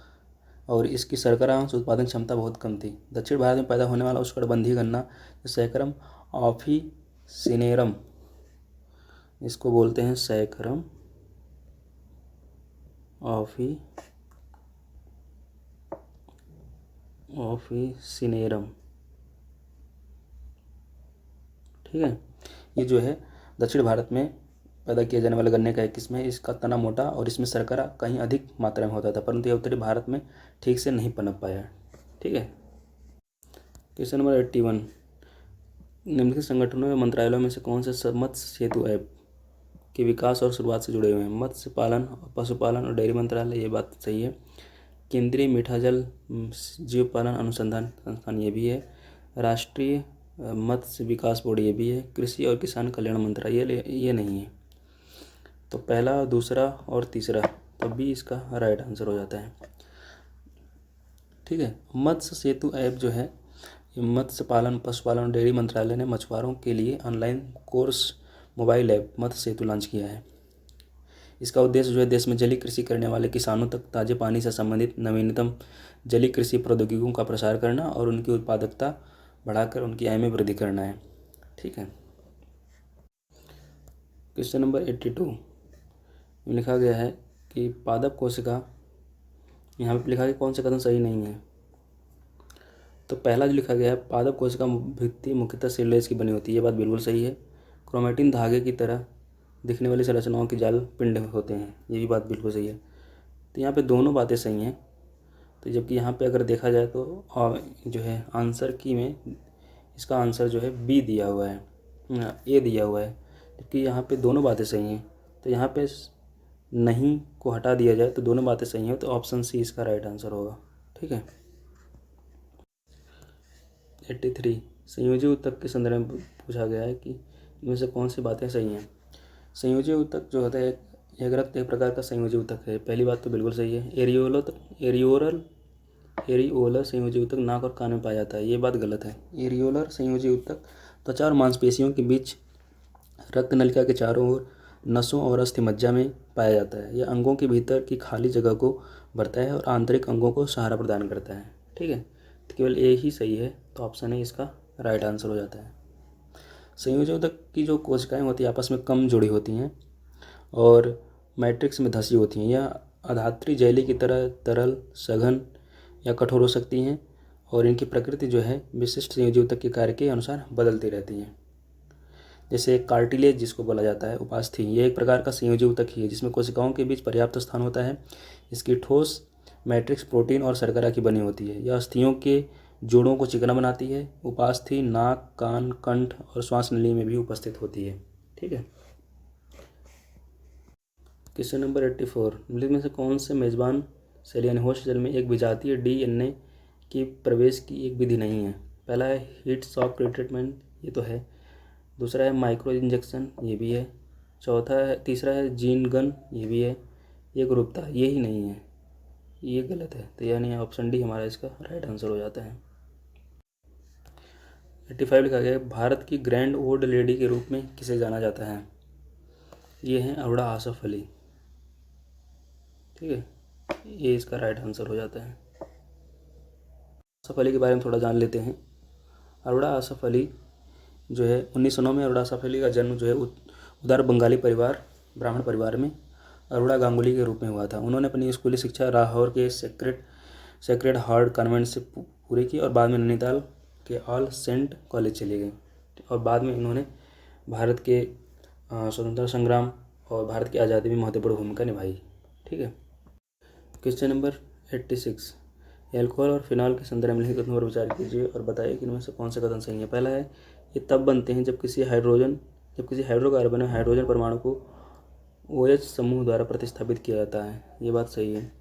और इसकी शर्करा अंश उत्पादन क्षमता बहुत कम थी। दक्षिण भारत में पैदा होने वाला उष्णकटिबंधीय गन्ना सैकरम ऑफिसिनेरम, इसको बोलते हैं सैकरम ऑफिसिनेरम, ठीक है। ये जो है दक्षिण भारत में पैदा किया जाने वाले गन्ने का एक किस्म है। इसका तना मोटा और इसमें शर्करा कहीं अधिक मात्रा में होता था, परंतु यह उत्तरी भारत में ठीक से नहीं पनप पाया, ठीक है। क्वेश्चन नंबर 81, निम्नलिखित संगठनों में मंत्रालयों में से कौन से मत्स्य सेतु ऐप के विकास और शुरुआत से जुड़े हुए हैं। मत्स्य पालन, पशुपालन और डेयरी मंत्रालय, ये बात सही है। केंद्रीय मीठा जल जीव पालन अनुसंधान संस्थान, ये भी है। राष्ट्रीय मत्स्य विकास बोर्ड, ये भी है। कृषि और किसान कल्याण मंत्रालय, ये नहीं है। तो पहला, दूसरा और तीसरा, तो बी इसका राइट आंसर हो जाता है, ठीक है। मत्स्य सेतु ऐप जो है ये मत्स्य पालन, पशुपालन और डेयरी मंत्रालय ने मछुआरों के लिए ऑनलाइन कोर्स मोबाइल ऐप मत्स्य सेतु लॉन्च किया है। इसका उद्देश्य जो है देश में जलीय कृषि करने वाले किसानों तक ताजे पानी से संबंधित नवीनतम जलीय कृषि प्रौद्योगिकियों का प्रसार करना और उनकी उत्पादकता बढ़ाकर उनकी आय में वृद्धि करना है, ठीक है। क्वेश्चन नंबर 82 में लिखा गया है कि पादप कोशिका, यहाँ पे लिखा है कौन सा कथन सही नहीं है। तो पहला जो लिखा गया है पादप कोशिका भित्ति मुख्यतः सेलुलोज की बनी होती है, ये बात बिल्कुल सही है। क्रोमेटिन धागे की तरह दिखने वाली संरचनाओं के जाल पिंड होते हैं, ये भी बात बिल्कुल सही है। तो यहाँ पे दोनों बातें सही हैं, तो जबकि यहाँ पे अगर देखा जाए तो जो है आंसर की में इसका आंसर जो है बी दिया हुआ है, ए दिया हुआ है, जबकि यहाँ पे दोनों बातें सही हैं। तो यहाँ पे नहीं को हटा दिया जाए तो दोनों बातें सही हैं, तो ऑप्शन सी इसका राइट आंसर होगा, ठीक है। 83 संयोजी ऊतक के संदर्भ में पूछा गया है कि इनमें से कौन सी बातें सही हैं। संयोजी ऊतक जो होता है एक प्रकार का संयोजी ऊतक है, पहली बात तो बिल्कुल सही है। एरियोलर संयोजी ऊतक नाक और कान में पाया जाता है, ये बात गलत है। एरियोलर संयोजी ऊतक त्वचा और मांसपेशियों के बीच रक्त नलिका के चारों ओर नसों और अस्थि मज्जा में पाया जाता है। यह अंगों के भीतर की खाली जगह को भरता है और आंतरिक अंगों को सहारा प्रदान करता है, ठीक है। तो केवल ए ही सही है, तो ऑप्शन ए इसका राइट आंसर हो जाता है। संयोजी ऊतक की जो कोशिकाएं होती हैं आपस में कम जुड़ी होती हैं और मैट्रिक्स में धसी होती हैं। यह अधात्री जेली की तरह तरल, सघन या कठोर हो सकती हैं और इनकी प्रकृति जो है विशिष्ट संयोजी ऊतक के कार्य के अनुसार बदलती रहती हैं। जैसे कार्टिलेज जिसको बोला जाता है, उपास्थि, ये एक प्रकार का संयोजी ऊतक ही है जिसमें कोशिकाओं के बीच पर्याप्त स्थान होता है। इसकी ठोस मैट्रिक्स प्रोटीन और शर्करा की बनी होती है। यह अस्थियों के जोड़ों को चिकना बनाती है। उपास्थि नाक, कान, कंठ और श्वास नली में भी उपस्थित होती है। ठीक है। क्वेश्चन नंबर 84, निम्नलिखित में से कौन से मेजबान सेल यानी होस्ट सेल में एक विजातीय डीएनए की प्रवेश की एक विधि नहीं है? पहला है हीट शॉक ट्रीटमेंट, ये तो है। दूसरा है माइक्रो इंजेक्शन, ये भी है। तीसरा है जीन गन, ये भी है। एक रूपता, ये ही नहीं है, ये गलत है। तो यानी ऑप्शन डी हमारा इसका राइट आंसर हो जाता है। 85 लिखा गया है, भारत की ग्रैंड ओल्ड लेडी के रूप में किसे जाना जाता है? ये है अरोड़ा आसफ अली। ठीक है, ये इसका राइट आंसर हो जाता है। आसफ अली के बारे में थोड़ा जान लेते हैं। अरोड़ा आसफ अली जो है 1909 में अरोड़ा आसफ अली का जन्म जो है उदार बंगाली परिवार, ब्राह्मण परिवार में अरोड़ा गांगुली के रूप में हुआ था। उन्होंने अपनी स्कूली शिक्षा लाहौर के सेक्रेड हार्ट कॉन्वेंट से पूरी की और बाद में नैनीताल के ऑल सेंट कॉलेज चले गए और बाद में इन्होंने भारत के स्वतंत्रता संग्राम और भारत की आज़ादी में महत्वपूर्ण भूमिका निभाई। ठीक है। क्वेश्चन नंबर 86, एल्कोहल और फिनॉल के संदर्भ में कथनों पर विचार कीजिए और बताइए कि इनमें से कौन सा कथन सही है। पहला है ये तब बनते हैं जब किसी हाइड्रोकार्बन में हाइड्रोजन परमाणु को OH समूह द्वारा प्रतिस्थापित किया जाता है। ये बात सही है।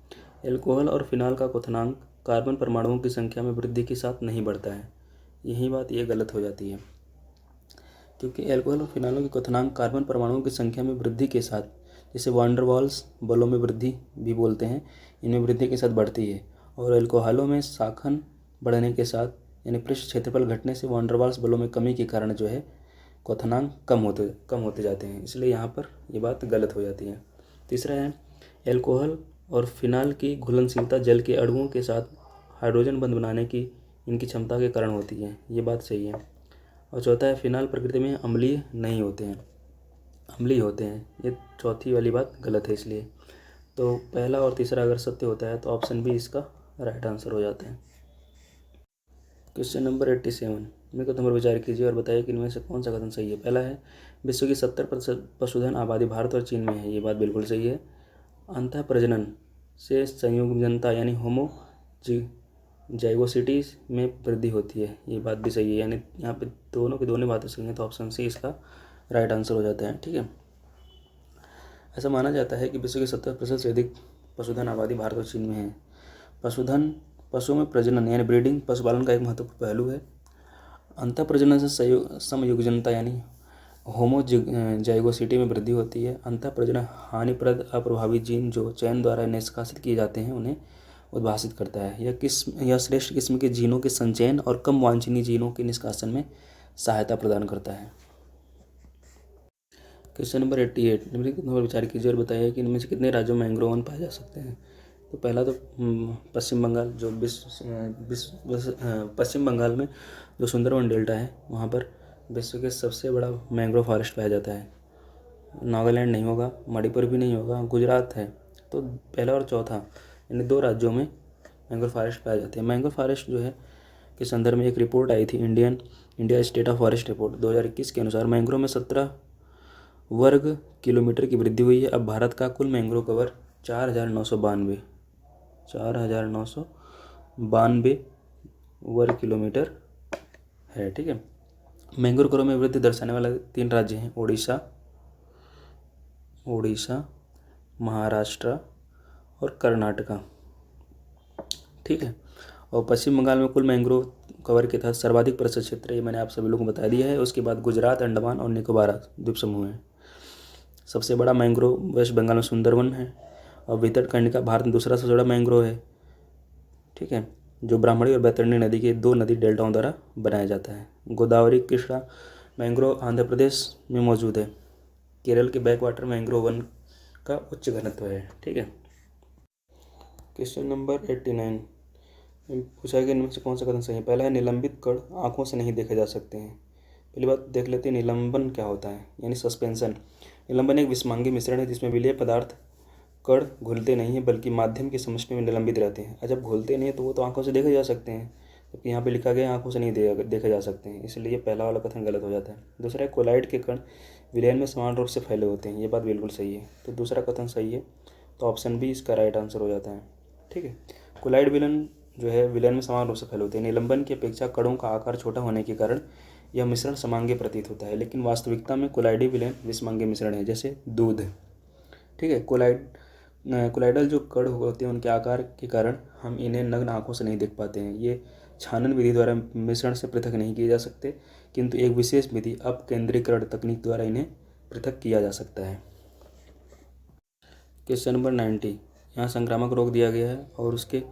एल्कोहल और फिनॉल का क्वथनांक कार्बन परमाणुओं की संख्या में वृद्धि के साथ नहीं बढ़ता है। यही बात ये गलत हो जाती है, क्योंकि एल्कोहल और फिनॉलों की क्वथनांक कार्बन परमाणुओं की संख्या में वृद्धि के साथ, जिसे वांडरवाल्स बलों में वृद्धि भी बोलते हैं, इनमें वृद्धि के साथ बढ़ती है। और एल्कोहलों में शाखन बढ़ने के साथ यानी पृष्ठ क्षेत्रफल घटने से वांडरवाल्स बलों में कमी के कारण जो है क्वथनांक कम होते जाते हैं। इसलिए यहाँ पर ये बात गलत हो जाती है। तीसरा है एल्कोहल और फिनॉल की घुलनशीलता जल के अणुओं के साथ हाइड्रोजन बंध बनाने की इनकी क्षमता के कारण होती है। ये बात सही है। और चौथा है फिनॉल प्रकृति में अम्लीय नहीं होते हैं, अम्लीय होते हैं। ये चौथी वाली बात गलत है। इसलिए तो पहला और तीसरा अगर सत्य होता है तो ऑप्शन बी इसका राइट आंसर हो जाता है। क्वेश्चन नंबर 87 में कथन पर विचार कीजिए और बताइए कि इनमें से कौन सा कथन सही है। पहला है विश्व की 70% पशुधन आबादी भारत और चीन में है। ये बात बिल्कुल सही है। अंतः प्रजनन से संयुग्मजनता यानी जाइगोसिटीज में वृद्धि होती है। ये बात भी सही है। यानी यहाँ पे दोनों की दोनों बातें सही हैं, तो ऑप्शन सी इसका राइट आंसर हो जाता है। ठीक है। ऐसा माना जाता है कि विश्व की 70% से अधिक पशुधन आबादी भारत और चीन में है। पशुओं में प्रजनन यानी ब्रीडिंग पशुपालन का एक महत्वपूर्ण पहलू है। अंतः प्रजनन से समयुग्मजनता यानी होमोजाइगोसिटी में वृद्धि होती है। अंतः प्रजनन हानिप्रद अप्रभावी जीन जो चयन द्वारा निष्कासित किए जाते हैं उन्हें उद्भाषित करता है। यह श्रेष्ठ किस्म के जीनों के संचयन और कम वांछनीय जीनों के निष्कासन में सहायता प्रदान करता है। क्वेश्चन नंबर 88 निम्नलिखित पर विचार कीजिए और बताइए कि इनमें से कितने राज्यों में मैंग्रोव वन पाए जा सकते हैं। तो पहला तो पश्चिम बंगाल जो पश्चिम बंगाल में जो सुंदरवन डेल्टा है वहाँ पर विश्व के सबसे बड़ा मैंग्रोव फॉरेस्ट पाया जाता है। नागालैंड नहीं होगा, मणिपुर भी नहीं होगा, गुजरात है। तो पहला और चौथा इन 2 राज्यों में मैंग्रोव फॉरेस्ट पाए जाते हैं। मैंग्रोव फॉरेस्ट जो है के संदर्भ में एक रिपोर्ट आई थी, India state of forest report 2021 के अनुसार मैंग्रोव में 17 वर्ग किलोमीटर की वृद्धि हुई है। अब भारत का कुल मैंग्रोव कवर 4,992 वर्ग किलोमीटर है। ठीक है। मैंग्रोव कवर में वृद्धि दर्शाने वाले 3 राज्य हैं, उड़ीसा, महाराष्ट्र और कर्नाटका। ठीक है। और पश्चिम बंगाल में कुल मैंग्रोव कवर के तहत सर्वाधिक प्रतिशत क्षेत्र, ये मैंने आप सभी लोगों को बता दिया है। उसके बाद गुजरात, अंडमान और निकोबार द्वीप समूह हैं। सबसे बड़ा मैंग्रोव वेस्ट बंगाल में सुंदरवन है और भितरकनिका भारत में दूसरा सबसे बड़ा मैंग्रोव है। ठीक है, जो ब्राह्मणी और बैतरणी नदी के 2 नदी डेल्टाओं द्वारा बनाया जाता है। गोदावरी कृष्णा मैंग्रोव आंध्र प्रदेश में मौजूद है। केरल के बैकवाटर मैंग्रोव वन का उच्च घनत्व है। ठीक है। क्वेश्चन नंबर 89 पूछा गया इनमें से कौन सा कथन सही है। पहला है निलंबित कण आंखों से नहीं देखे जा सकते हैं। पहली बात देख लेते हैं निलंबन क्या होता है, यानी सस्पेंशन। निलंबन एक विषमांगी मिश्रण है जिसमें विलेय पदार्थ कण घुलते नहीं हैं बल्कि माध्यम के समष्टि में निलंबित रहते हैं। जब घुलते नहीं हैं तो वो तो आंखों से देखे जा सकते हैं, जबकि यहाँ पे लिखा गया आंखों से नहीं देखे जा सकते हैं, इसलिए पहला वाला कथन गलत हो जाता है। दूसरा है कोलाइड के कण विलयन में समान रूप से फैले होते हैं, ये बात बिल्कुल सही है, तो दूसरा कथन सही है, तो ऑप्शन बी इसका राइट आंसर हो जाता है। ठीक है, कोलाइड विलयन जो है विलयन में समान रूप से फैले होते हैं। निलंबन की अपेक्षा कणों का आकार छोटा होने के कारण यह मिश्रण समांगी प्रतीत होता है, लेकिन वास्तविकता में कोलाइडी विलयन विषमांगी मिश्रण है, जैसे दूध। ठीक है, कोलाइडल जो कण होते हैं उनके आकार के कारण हम इन्हें नग्न आंखों से नहीं देख पाते हैं। ये छानन विधि द्वारा मिश्रण से पृथक नहीं किए जा सकते, किंतु एक विशेष विधि अपकेंद्रीकरण तकनीक द्वारा इन्हें पृथक किया जा सकता है। क्वेश्चन नंबर 90, यहाँ संक्रामक रोग दिया गया है और उसके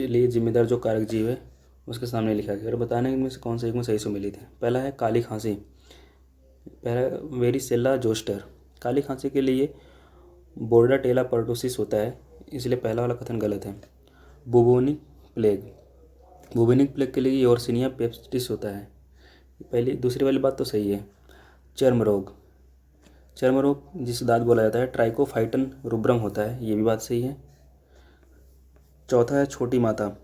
लिए जिम्मेदार जो कारक जीव है उसके सामने लिखा गया और बताने में से कौन सा एक में सही से मिली थी। पहला है काली खांसी, पहला वेरिसेला जोस्टर। काली खांसी के लिए बोर्डाटेला पर्टुसिस होता है, इसलिए पहला वाला कथन गलत है। बुबोनिक प्लेग के लिए योर्सिनिया पेस्टिस होता है, दूसरी वाली बात तो सही है। चर्म रोग जिसे दांत बोला जाता है ट्राइकोफाइटन रुब्रम होता है, ये भी बात सही है। चौथा है छोटी माता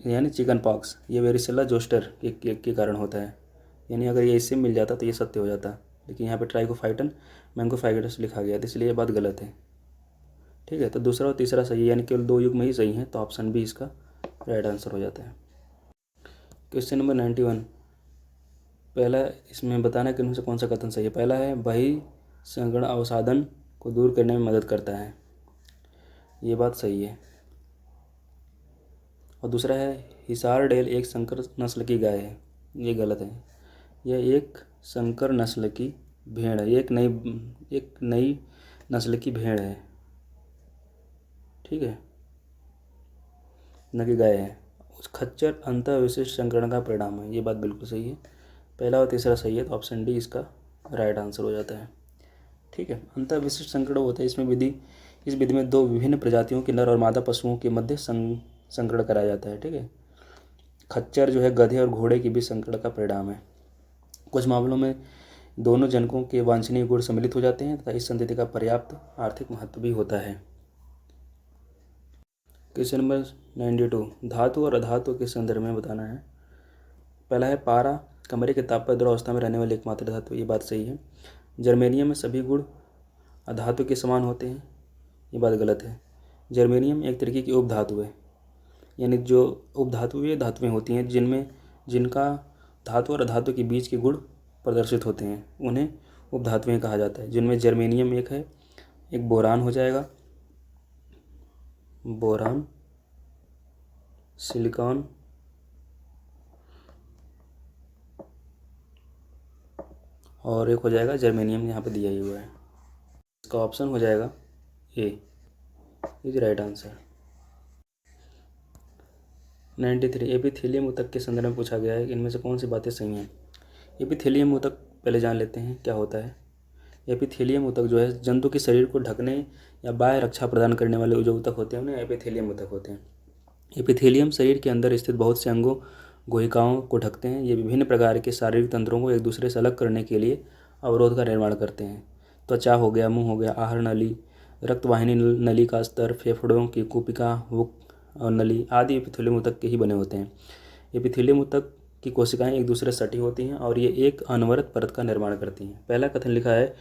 यानी चिकन पॉक्स, ये वेरिसेला जोस्टर के कारण होता है, यानी अगर ये इससे मिल जाता तो ये सत्य हो जाता, लेकिन यहाँ पे ट्राइकोफाइटन मैंगोफाइगस लिखा गया था, इसलिए ये बात गलत है। ठीक है, तो दूसरा और तीसरा सही है, यानी केवल 2 युग्म ही सही है, तो ऑप्शन बी इसका राइट आंसर हो जाता है। क्वेश्चन नंबर 91, पहला इसमें बताना कि उनमें से कौन सा कथन सही है। पहला है बही संगण अवसादन को दूर करने में मदद करता है, ये बात सही है। और दूसरा है हिसार डेल एक संकर नस्ल की गाय है, ये गलत है। यह एक संकर नस्ल की भेड़ है, एक नई नस्ल की भेड़ है, ठीक है, न कि गाय है। उस खच्चर अंतः विशिष्ट संकरण का परिणाम है, ये बात बिल्कुल सही है। पहला और तीसरा सही है, तो ऑप्शन डी इसका राइट आंसर हो जाता है। ठीक है, अंतः विशिष्ट संकरण होता है, इस विधि में 2 विभिन्न प्रजातियों के नर और मादा पशुओं के मध्य संकरण कराया जाता है। ठीक है, खच्चर जो है गधे और घोड़े के बीच संकरण का परिणाम है। कुछ मामलों में दोनों जनकों के वांछनीय गुण सम्मिलित हो जाते हैं तथा इस संतति का पर्याप्त आर्थिक महत्व भी होता है। क्वेश्चन नंबर 92, धातु और अधातु के संदर्भ में बताना है। पहला है पारा कमरे के ताप पर द्रव अवस्था में रहने वाली एकमात्र धातु, ये बात सही है। जर्मेनियम में सभी गुण अधातु के समान होते हैं, ये बात गलत है। जर्मेनियम एक तरीके की उपधातु है, यानी जो उपधातुएं धातुएं होती हैं जिनका धातु और अधातु के बीच के गुण प्रदर्शित होते हैं, उन्हें उपधातुएं कहा जाता है, जिनमें जर्मेनियम एक है। एक बोरान हो जाएगा, बोरान, सिलिकॉन और एक हो जाएगा जर्मेनियम, यहाँ पे दिया ही हुआ है, इसका ऑप्शन हो जाएगा ए, इज राइट आंसर। 93, एपिथेलियम ऊतक के संदर्भ में पूछा गया है कि इनमें से कौन सी बातें सही हैं। एपिथेलियम ऊतक पहले जान लेते हैं क्या होता है। एपिथेलियम ऊतक जो है जंतु के शरीर को ढकने या बाह्य रक्षा प्रदान करने वाले जो ऊतक होते हैं उन्हें एपिथेलियम ऊतक होते हैं। एपिथेलियम शरीर के अंदर स्थित बहुत से अंगों गुहिकाओं को ढकते हैं। ये विभिन्न प्रकार के शारीरिक तंत्रों को एक दूसरे से अलग करने के लिए अवरोध का निर्माण करते हैं। त्वचा हो गया, मुंह हो गया, आहार नली, रक्तवाहिनी नली का स्तर, फेफड़ों की कूपिका, हुक और नली आदि एपिथेलियम ऊतक के ही बने होते हैं। एपिथेलियम ऊतक की कोशिकाएं एक दूसरे से सटी होती हैं और ये एक अनवरत परत का निर्माण करती हैं। पहला कथन लिखा है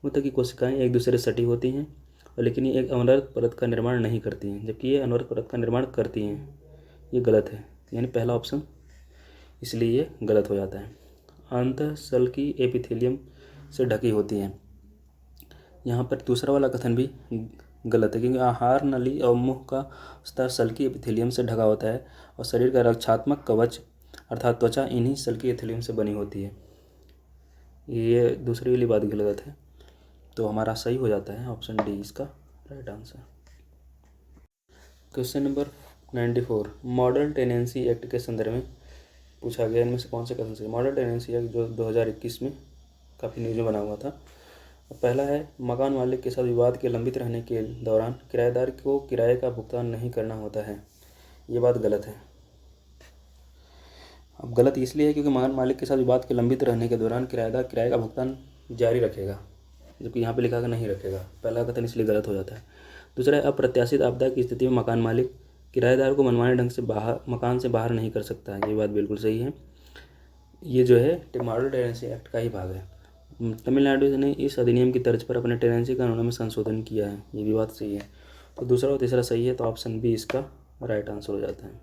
ऊतक की कोशिकाएं एक दूसरे से सटी होती हैं और लेकिन ये एक अनवरत परत का निर्माण नहीं करती हैं, जबकि ये अनवरत परत का निर्माण करती हैं, ये गलत है, यानी पहला ऑप्शन इसलिए ये गलत हो जाता है। अंतःशल की एपिथेलियम से ढकी होती हैं, यहाँ पर दूसरा वाला कथन भी गलत है, क्योंकि आहार नली और मुंह का स्तर सल्की एपिथेलियम से ढका होता है और शरीर का रक्षात्मक कवच अर्थात त्वचा इन्हीं सल्की एपिथेलियम से बनी होती है। ये दूसरी वाली बात गलत है, तो हमारा सही हो जाता है ऑप्शन डी इसका right answer. Question number 94, model tenancy act के संदर्भ में पूछा गया, इनमें से कौन से कथन सही। मॉडल टेनेंसी एक्ट जो 2021 में काफ़ी न्यूज़ में बना हुआ था। पहला है मकान मालिक के साथ विवाद के लंबित रहने के दौरान किराएदार को किराए का भुगतान नहीं करना होता है, ये बात गलत है। अब गलत इसलिए है क्योंकि मकान मालिक के साथ विवाद के लंबित रहने के दौरान किराएदार किराए का भुगतान जारी रखेगा, जबकि यहाँ पे लिखा है नहीं रखेगा। पहला कथन इसलिए गलत हो जाता है। दूसरा है अप्रत्याशित आपदा की स्थिति में मकान मालिक किराएदार को मनमाने ढंग से मकान से बाहर नहीं कर सकता है। ये बात बिल्कुल सही है। ये जो है मॉडल टेनेंसी एक्ट का ही भाग है। तमिलनाडु ने इस अधिनियम की तर्ज पर अपने टेनेंसी कानूनों में संशोधन किया है। ये भी बात सही है। तो दूसरा और तीसरा सही है, तो ऑप्शन बी इसका राइट आंसर हो जाता है।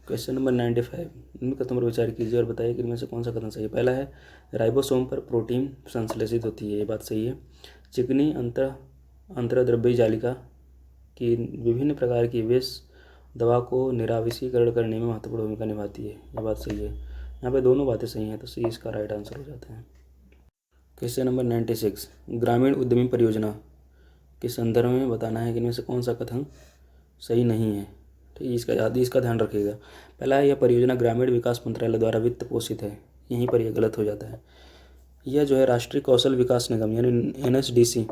क्वेश्चन नंबर 95, इन कथनों पर विचार कीजिए और बताइए कि इनमें से कौन सा कथन सही है। पहला है राइबोसोम पर प्रोटीन संश्लेषित होती है। ये बात सही है। चिकनी अंतर्द्रव्यी जालिका की विभिन्न प्रकार की विष दवा को निरावशीकरण करने में महत्वपूर्ण भूमिका निभाती है। ये बात सही है। यहाँ पे दोनों बातें सही हैं, तो सी इसका राइट आंसर हो जाता है। क्वेश्चन नंबर 96, ग्रामीण उद्यमी परियोजना के संदर्भ में बताना है कि इनमें से कौन सा कथन सही नहीं है। ठीक है, इसका ध्यान रखिएगा। पहला है, यह परियोजना ग्रामीण विकास मंत्रालय द्वारा वित्त पोषित है। यहीं पर यह गलत हो जाता है। यह जो है राष्ट्रीय कौशल विकास निगम यानी NSDC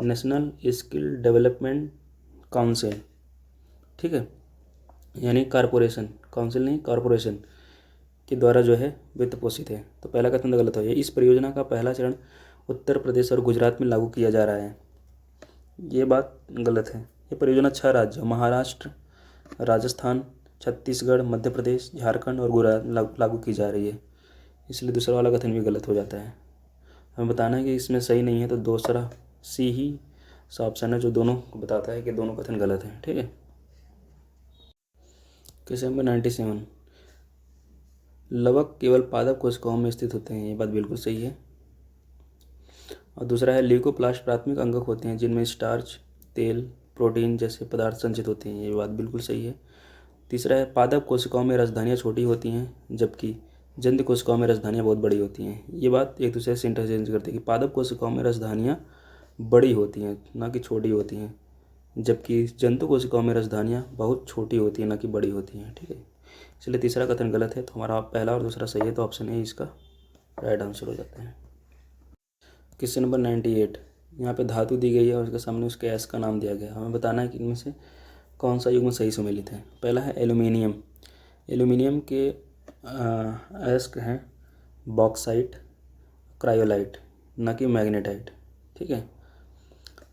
national skill development council, ठीक है, यानी कारपोरेशन, काउंसिल नहीं कारपोरेशन के द्वारा जो है वित्त पोषित है। तो पहला कथन गलत हो गया। इस परियोजना का पहला चरण उत्तर प्रदेश और गुजरात में लागू किया जा रहा है। ये बात गलत है। ये परियोजना 6 राज्यों महाराष्ट्र, राजस्थान, छत्तीसगढ़, मध्य प्रदेश, झारखंड और गुजरात लागू की जा रही है। इसलिए दूसरा वाला कथन भी गलत हो जाता है। हमें बताना है कि इसमें सही नहीं है, तो दूसरा सी ही सा ऑप्शन है जो दोनों को बताता है कि दोनों कथन गलत हैं। ठीक है। क्वेश्चन नंबर 97, लवक केवल पादप कोशिकाओं में स्थित होते हैं। ये बात बिल्कुल सही है। और दूसरा है ल्यूकोप्लास्ट प्राथमिक अंगक होते हैं जिनमें स्टार्च, तेल, प्रोटीन जैसे पदार्थ संचित होते हैं। ये बात बिल्कुल सही है। तीसरा है पादप कोशिकाओं में रसधानियाँ छोटी होती हैं जबकि जंतु कोशिकाओं में रसधानियाँ बहुत बड़ी होती हैं। ये बात एक दूसरे से इंटरचेंज करती है कि पादप कोशिकाओं में रसधानियाँ बड़ी होती हैं ना कि छोटी होती हैं, जबकि जंतु कोशिकाओं में रसधानियाँ बहुत छोटी होती हैं ना कि बड़ी होती हैं। ठीक है, इसलिए तीसरा कथन गलत है। तो हमारा पहला और दूसरा सही है, तो ऑप्शन ए इसका राइट आंसर हो जाता है। क्वेश्चन नंबर 98, यहाँ पे धातु दी गई है और उसके सामने उसके एस का नाम दिया गया है। हमें बताना है कि इनमें से कौन सा युग्म सही सुमेलित है। पहला है एल्यूमिनियम। एल्यूमिनियम के एस हैं बॉक्साइट, क्रायोलाइट ना कि मैग्नेटाइट। ठीक है।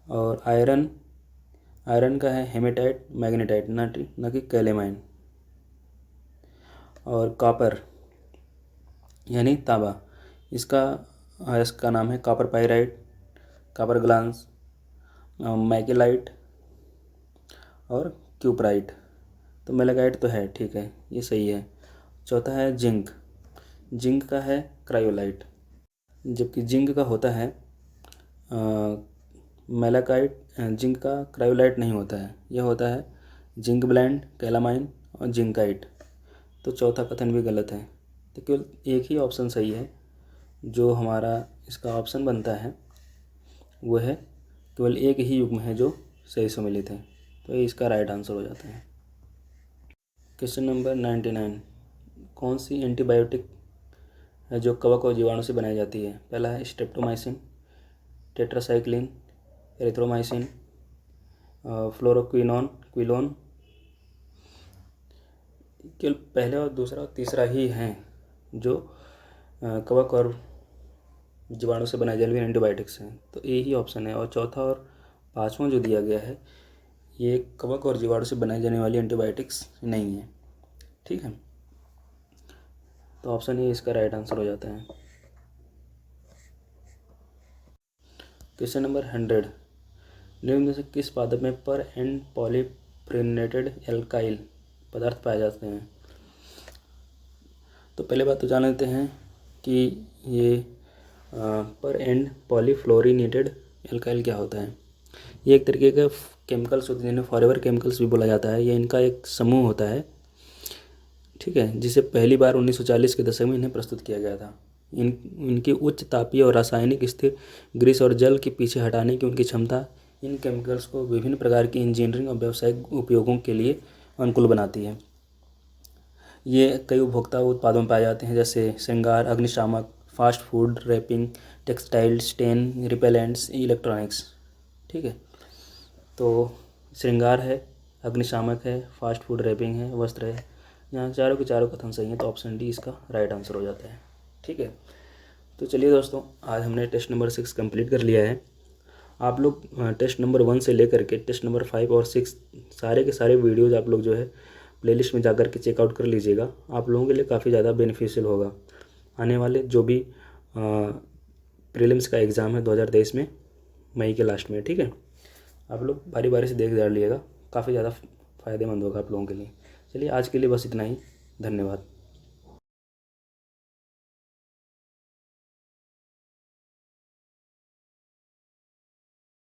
और आयरन का है हेमेटाइट, मैग्नेटाइट ना कि कैलेमाइन। और कॉपर यानी तांबा, इसका नाम है कॉपर पाइराइट, कॉपर ग्लांस, मैकेलाइट और क्यूपराइट। तो मेलेगाइट तो है, ठीक है, ये सही है। चौथा है जिंक। जिंक का है क्रायोलाइट, जबकि जिंक का होता है मेलाकाइट। जिंक का क्रायोलाइट नहीं होता है, यह होता है जिंक ब्लेंड, कैलामाइन और जिंकाइट। तो चौथा कथन भी गलत है। तो केवल एक ही ऑप्शन सही है। जो हमारा इसका ऑप्शन बनता है वो है केवल एक ही युग्म है जो सही सम्मिलित है, तो ये इसका राइट आंसर हो जाता है। क्वेश्चन नंबर 99, कौन सी एंटीबायोटिक है जो कवक और जीवाणु से बनाई जाती है। पहला है स्ट्रेप्टोमाइसिन, टेट्रासाइक्लिन, एरिथ्रोमाइसिन, क्विलोन। केवल पहले और दूसरा और तीसरा ही हैं जो कवक और जीवाणु से बनाए जाने वाले एंटीबायोटिक्स हैं, तो ए ही ऑप्शन है। और चौथा और पांचवा जो दिया गया है ये कवक और जीवाणु से बनाई जाने वाली एंटीबायोटिक्स नहीं है। ठीक है, तो ऑप्शन ए इसका राइट आंसर हो जाता है। क्वेश्चन नंबर 100, निम्न में से किस पादप में पर एंड पॉलीफ्रेनेटेड एल्काइल पदार्थ पाए जाते हैं। तो पहले बात तो जान लेते हैं कि ये पर एंड पॉलीफ्लोरिनेटेड एल्काइल क्या होता है। ये एक तरीके का केमिकल्स होते हैं जिन्हें फॉरएवर केमिकल्स भी बोला जाता है। ये इनका एक समूह होता है, ठीक है, जिसे पहली बार 1940 के दशक में इन्हें प्रस्तुत किया गया था। इनकी उच्च तापीय और रासायनिक स्थिर ग्रीस और जल के पीछे हटाने की उनकी क्षमता इन केमिकल्स को विभिन्न प्रकार की इंजीनियरिंग और व्यावसायिक उपयोगों के लिए अनुकूल बनाती है। ये कई उपभोक्ता उत्पादों में पाए जाते हैं जैसे श्रृंगार, अग्निशामक, fast food, wrapping, textile, stain, repellents, electronics. ठीक है, तो श्रृंगार है, अग्निशामक है, फास्ट फूड, रैपिंग है, वस्त्र है, यहाँ चारों के चारों कथन सही हैं, तो ऑप्शन डी इसका राइट आंसर हो जाता है। ठीक है, तो चलिए दोस्तों, आज हमने टेस्ट नंबर 6 कंप्लीट कर लिया है। आप लोग टेस्ट नंबर 1 से लेकर के टेस्ट नंबर 5 और 6 सारे के सारे वीडियोज़ आप लोग जो है प्लेलिस्ट में जाकर के चेकआउट कर लीजिएगा। आप लोगों के लिए काफ़ी ज़्यादा बेनिफिशियल होगा। आने वाले जो भी प्रीलिम्स का एग्ज़ाम है 2023 में, मई के लास्ट में, ठीक है, आप लोग बारी बारी से देख डालिएगा, काफ़ी ज़्यादा फ़ायदेमंद होगा आप लोगों के लिए। चलिए, आज के लिए बस इतना ही। धन्यवाद।